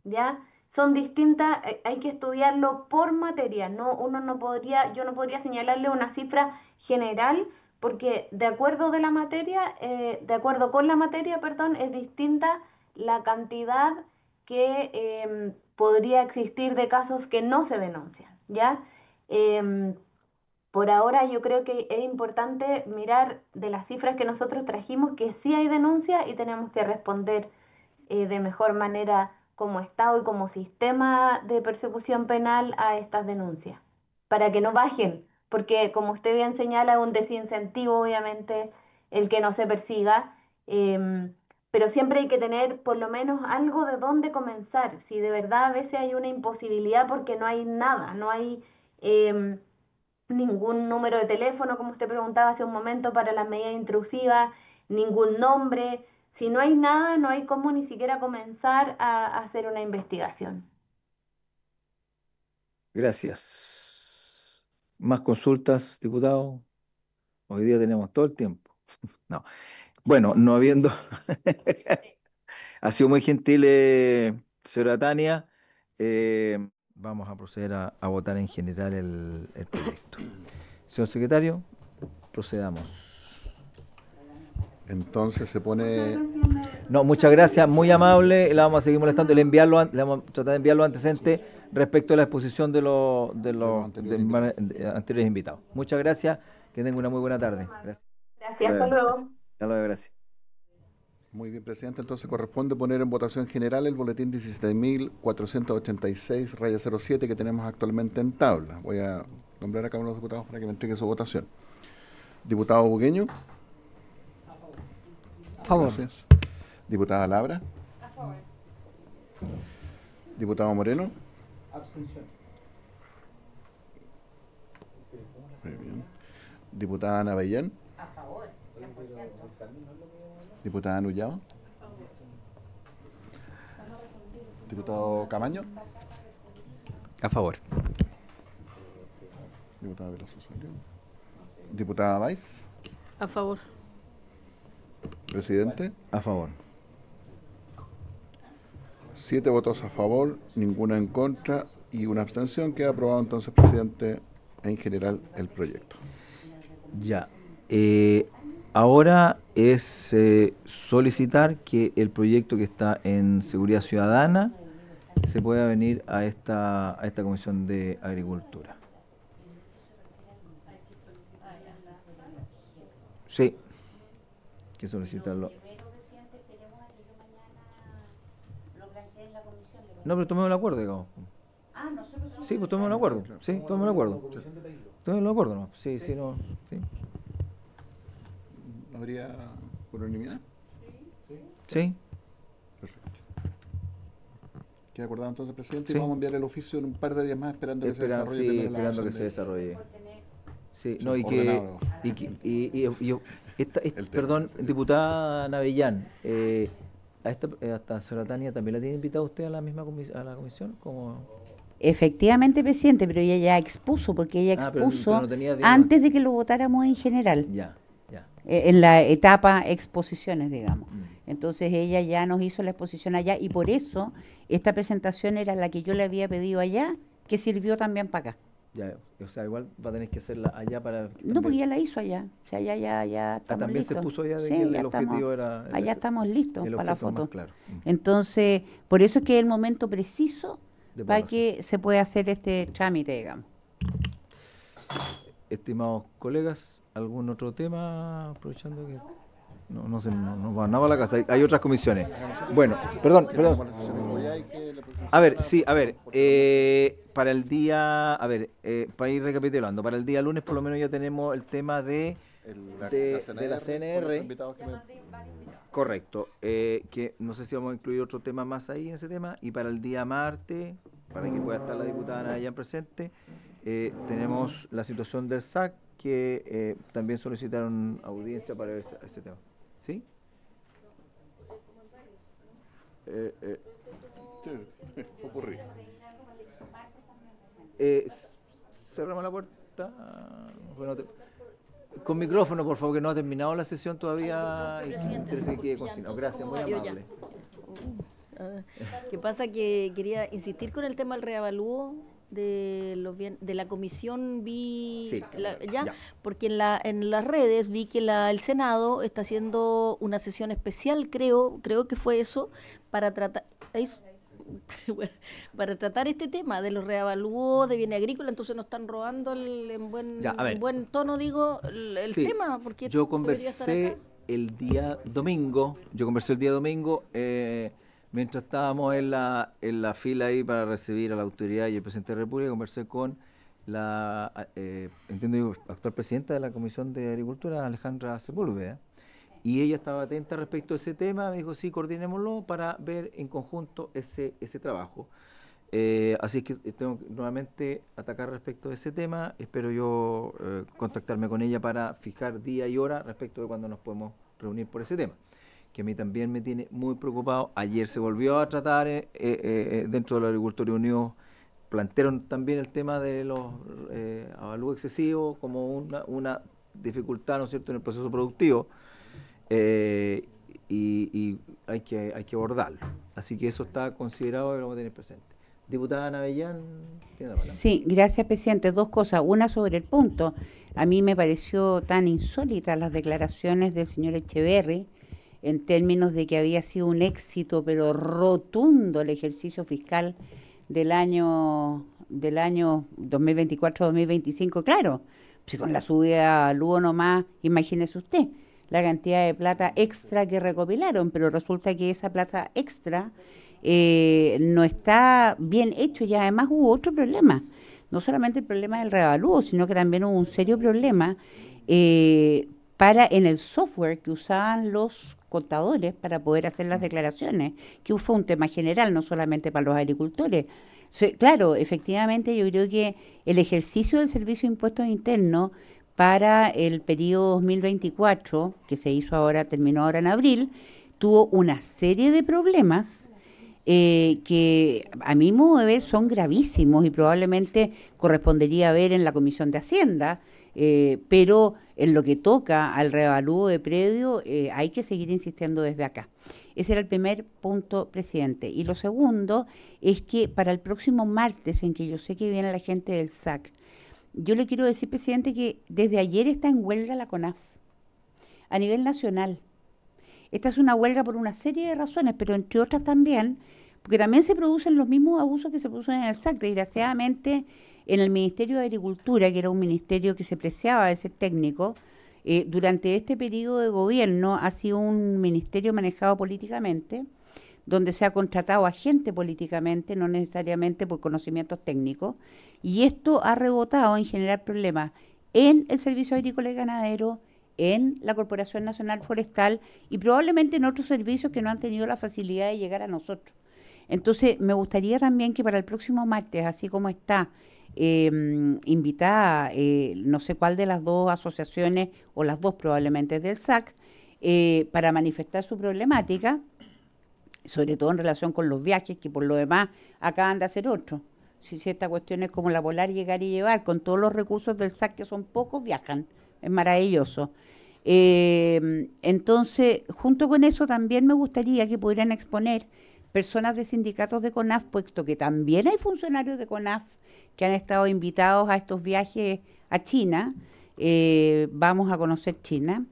¿ya? Son distintas, hay que estudiarlo por materia, no, uno no podría, yo no podría señalarle una cifra general, porque de acuerdo de la materia, de acuerdo con la materia, perdón, es distinta la cantidad que podría existir de casos que no se denuncian, ¿ya? Em, por ahora yo creo que es importante mirar de las cifras que nosotros trajimos que sí hay denuncia y tenemos que responder de mejor manera como Estado y como sistema de persecución penal a estas denuncias, para que no bajen, porque como usted bien señala, es un desincentivo obviamente el que no se persiga, pero siempre hay que tener por lo menos algo de dónde comenzar, si de verdad a veces hay una imposibilidad porque no hay nada, no hay... em, ningún número de teléfono, como usted preguntaba hace un momento, para las medidas intrusivas, ningún nombre. Si no hay nada, no hay cómo ni siquiera comenzar a hacer una investigación. Gracias. ¿Más consultas, diputado? Hoy día tenemos todo el tiempo. No. Bueno, no habiendo... Ha sido muy gentil, señora Tania. Vamos a proceder a votar en general el proyecto. Señor secretario, procedamos. Entonces se pone... No, muchas gracias, muy amable. La vamos a seguir molestando. Le vamos a tratar de enviar los antecedentes respecto a la exposición de los anteriores invitados. Muchas gracias. Que tenga una muy buena tarde. Gracias. Gracias, hasta luego. Hasta luego, gracias. Muy bien, presidente. Entonces corresponde poner en votación general el boletín 17.486-07 que tenemos actualmente en tabla. Voy a nombrar a cada uno de los diputados para que me entregue su votación. Diputado Bugueño. A favor. Gracias. Diputada Labra. A favor. Diputado Moreno. Abstención. Muy bien. Diputada Ana Bellán. A favor. 100%. Diputada Nullado. Diputado Camaño. A favor. Diputada Veloso Osorio. Diputada Valls. A favor. Presidente. A favor. 7 votos a favor, ninguna en contra y una abstención. Queda aprobado entonces, presidente, en general el proyecto. Ya. Ahora es solicitar que el proyecto que está en Seguridad Ciudadana se pueda venir a esta Comisión de Agricultura. Sí. Hay que solicitarlo. No, pero tomemos el acuerdo, digamos. Ah, nosotros somos... Sí, pues tomemos el acuerdo. Sí, tomemos el acuerdo. Tomemos el acuerdo, ¿no? Sí, sí, no. Sí. ¿No habría por unanimidad? Sí. Perfecto. Queda acordado entonces, presidente, Sí. y vamos a enviar el oficio en un par de días más esperando que se Espera- desarrolle. sí, primero la esperando que versión se de- desarrolle. Sí, Sí, no, ordenado. El tema. Perdón, diputada Navellán, hasta señora Tania, ¿también la tiene invitada usted a la misma a la comisión? Como... Efectivamente, presidente, pero ella ya expuso, porque ella Ah, pero expuso no tenía, digamos- antes de que lo votáramos en general, Ya, ya. en la etapa exposiciones, digamos. Mm. Entonces ella ya nos hizo la exposición allá y por eso esta presentación era la que yo le había pedido allá, que sirvió también para acá. Ya, o sea, igual va a tener que hacerla allá para... No, porque ya la hizo allá. O sea, ya estamos también listos. se puso allá de Sí, que el ya objetivo estamos- era... allá estamos listos el para la objetivo más foto. claro. Entonces, por eso es que es el momento preciso De para poderlo que se pueda hacer este trámite, digamos. Estimados colegas, ¿algún otro tema? Aprovechando que no va nada a la casa, hay otras comisiones. Bueno, perdón. A ver, sí, a ver, para el día, para ir recapitulando, para el día lunes por lo menos ya tenemos el tema de la CNR. Correcto, que no sé si vamos a incluir otro tema más ahí en ese tema, y para el día martes, para que pueda estar la diputada Navellán presente, tenemos la situación del SAC, que también solicitaron audiencia para ver ese tema. ¿Sí? Ocurrí. Cerramos la puerta. Bueno, con micrófono, por favor, que no ha terminado la sesión todavía. Presidente, Interesa que quede consignado. Gracias, muy yo ya. amable. ¿Qué pasa? Que quería insistir con el tema del reavalúo de la comisión. Sí, Ya, porque en las redes vi que el Senado está haciendo una sesión especial, creo que fue eso, para tratar bueno, para tratar este tema de los reavalúos de bienes agrícolas. Entonces nos están robando en buen tono, digo, el Sí, tema, porque yo debería estar conversé acá. el día domingo, mientras estábamos en la fila ahí para recibir a la autoridad y el presidente de la República, conversé con la actual presidenta de la Comisión de Agricultura, Alejandra Sepúlveda, y ella estaba atenta respecto a ese tema. Me dijo, sí, coordinémoslo para ver en conjunto ese trabajo. Así es que tengo que nuevamente atacar respecto a ese tema. Espero yo contactarme con ella para fijar día y hora respecto de cuándo nos podemos reunir por ese tema, que a mí también me tiene muy preocupado. Ayer se volvió a tratar dentro de los Agricultores Unidos, plantearon también el tema de los avalúos excesivos como una dificultad, ¿no es cierto?, en el proceso productivo, y hay que abordarlo. Así que eso está considerado y lo vamos a tener presente. Diputada Navellán, tiene la palabra. Sí, gracias, presidente. Dos cosas. Una sobre el punto. A mí me pareció tan insólita las declaraciones del señor Echeverry en términos de que había sido un éxito, pero rotundo, el ejercicio fiscal del año 2024-2025. Claro, si con la subida al UO nomás, imagínese usted la cantidad de plata extra que recopilaron, pero resulta que esa plata extra no está bien hecho, y además hubo otro problema, no solamente el problema del reavalúo, sino que también hubo un serio problema en el software que usaban los contadores para poder hacer las declaraciones, que fue un tema general, no solamente para los agricultores. Claro, efectivamente yo creo que el ejercicio del Servicio de Impuestos Internos para el periodo 2024, que terminó ahora en abril, tuvo una serie de problemas que a mi modo de ver son gravísimos y probablemente correspondería ver en la Comisión de Hacienda, pero en lo que toca al reavalúo de predio hay que seguir insistiendo desde acá. Ese era el primer punto, presidente. Y lo segundo es que para el próximo martes, en que yo sé que viene la gente del SAC, yo le quiero decir, presidente, que desde ayer está en huelga la CONAF, a nivel nacional. Esta es una huelga por una serie de razones, pero entre otras también, porque también se producen los mismos abusos que se producen en el SAC. Desgraciadamente, en el Ministerio de Agricultura, que era un ministerio que se preciaba de ser técnico, durante este periodo de gobierno ha sido un ministerio manejado políticamente, donde se ha contratado a gente políticamente, no necesariamente por conocimientos técnicos, y esto ha rebotado en generar problemas en el Servicio Agrícola y Ganadero, en la Corporación Nacional Forestal y probablemente en otros servicios que no han tenido la facilidad de llegar a nosotros. Entonces, me gustaría también que para el próximo martes, así como está invitada, no sé cuál de las dos asociaciones, o las dos probablemente del SAC, para manifestar su problemática, sobre todo en relación con los viajes, que por lo demás acaban de hacer otro. Si esta cuestión es como la polar, llegar y llevar, con todos los recursos del SAC, que son pocos, viajan. Es maravilloso. Entonces, junto con eso, también me gustaría que pudieran exponer personas de sindicatos de CONAF, puesto que también hay funcionarios de CONAF que han estado invitados a estos viajes a China. Vamos a conocer China.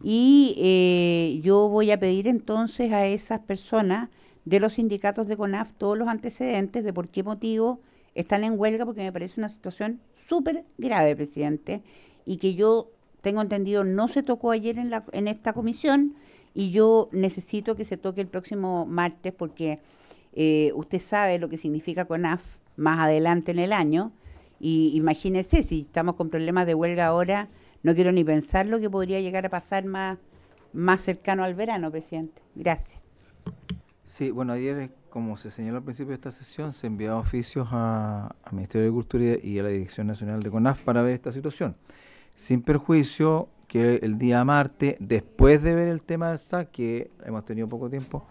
Y yo voy a pedir entonces a esas personas de los sindicatos de CONAF todos los antecedentes de por qué motivo están en huelga, porque me parece una situación súper grave, presidente, y que yo tengo entendido no se tocó ayer en esta comisión, y yo necesito que se toque el próximo martes, porque usted sabe lo que significa CONAF más adelante en el año, y imagínese, si estamos con problemas de huelga ahora, no quiero ni pensar lo que podría llegar a pasar más cercano al verano, presidente. Gracias. Sí, bueno, ayer, como se señaló al principio de esta sesión, se enviaron oficios al Ministerio de Cultura y a la Dirección Nacional de CONAF para ver esta situación. Sin perjuicio que el día martes, después de ver el tema del SAC, que hemos tenido poco tiempo,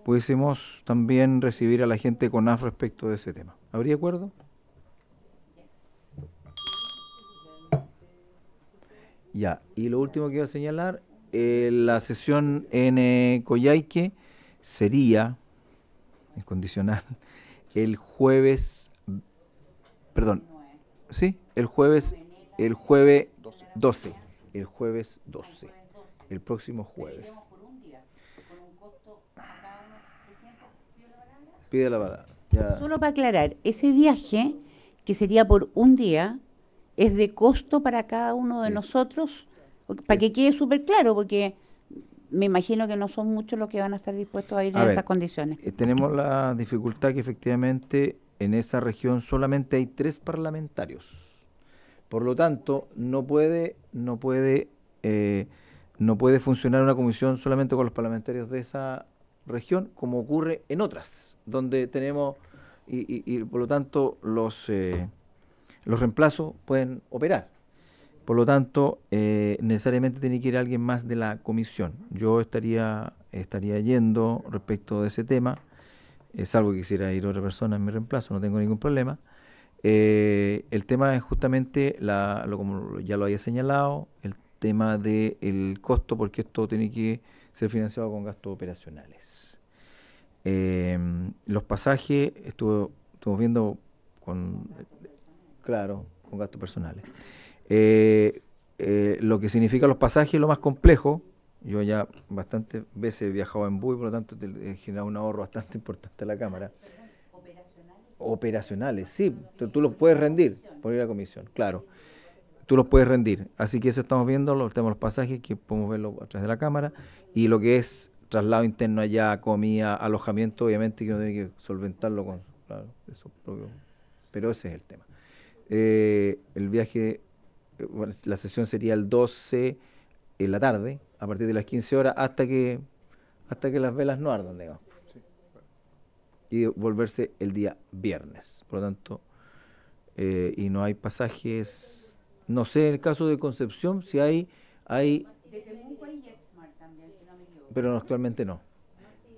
pudiésemos también recibir a la gente de CONAF respecto de ese tema. ¿Habría acuerdo? Ya, y lo último que iba a señalar, la sesión en Coyhaique sería, en condicional, el jueves 12, el próximo jueves. Pide la palabra. Ya. Solo para aclarar, ese viaje, que sería por un día, es de costo para cada uno de nosotros, para que quede súper claro, porque me imagino que no son muchos los que van a estar dispuestos a ir en esas condiciones. Tenemos la dificultad que efectivamente en esa región solamente hay 3 parlamentarios. Por lo tanto, no puede funcionar una comisión solamente con los parlamentarios de esa región, como ocurre en otras, donde tenemos, y por lo tanto los reemplazos pueden operar. Por lo tanto, necesariamente tiene que ir alguien más de la comisión. Yo estaría yendo respecto de ese tema, salvo que quisiera ir otra persona en mi reemplazo, no tengo ningún problema. El tema es justamente, como ya lo había señalado, el tema del costo, porque esto tiene que ser financiado con gastos operacionales. Los pasajes, estuvimos viendo con gastos personales. Lo que significa los pasajes es lo más complejo. Yo ya bastantes veces he viajado en bus, por lo tanto he generado un ahorro bastante importante a la Cámara. Operacionales, sí, tú los puedes rendir por ir a comisión, claro. Tú los puedes rendir. Así que eso estamos viendo, tenemos los pasajes que podemos verlo a través de la Cámara, y lo que es traslado interno allá, comida, alojamiento, obviamente que uno tiene que solventarlo con eso propio. Pero ese es el tema. El viaje, la sesión sería el 12 en la tarde, a partir de las 15 horas, hasta que las velas no ardan, digamos. Y volverse el día viernes. Por lo tanto, y no hay pasajes, no sé, en el caso de Concepción, si hay de Temuco y JetSmart también, si no me equivoco. Pero no, actualmente no.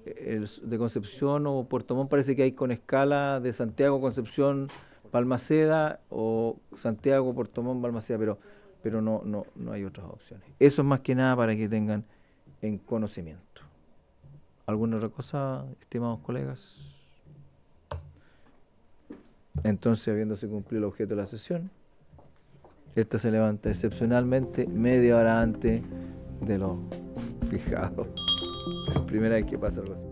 De Concepción o Puerto Montt parece que hay con escala de Santiago, Concepción, Balmaceda, o Santiago, Puerto Montt, Balmaceda, pero no hay otras opciones. Eso es más que nada para que tengan en conocimiento. ¿Alguna otra cosa, estimados colegas? Entonces, habiéndose cumplido el objeto de la sesión, esta se levanta excepcionalmente media hora antes de lo fijado. Primera vez que pasa algo así.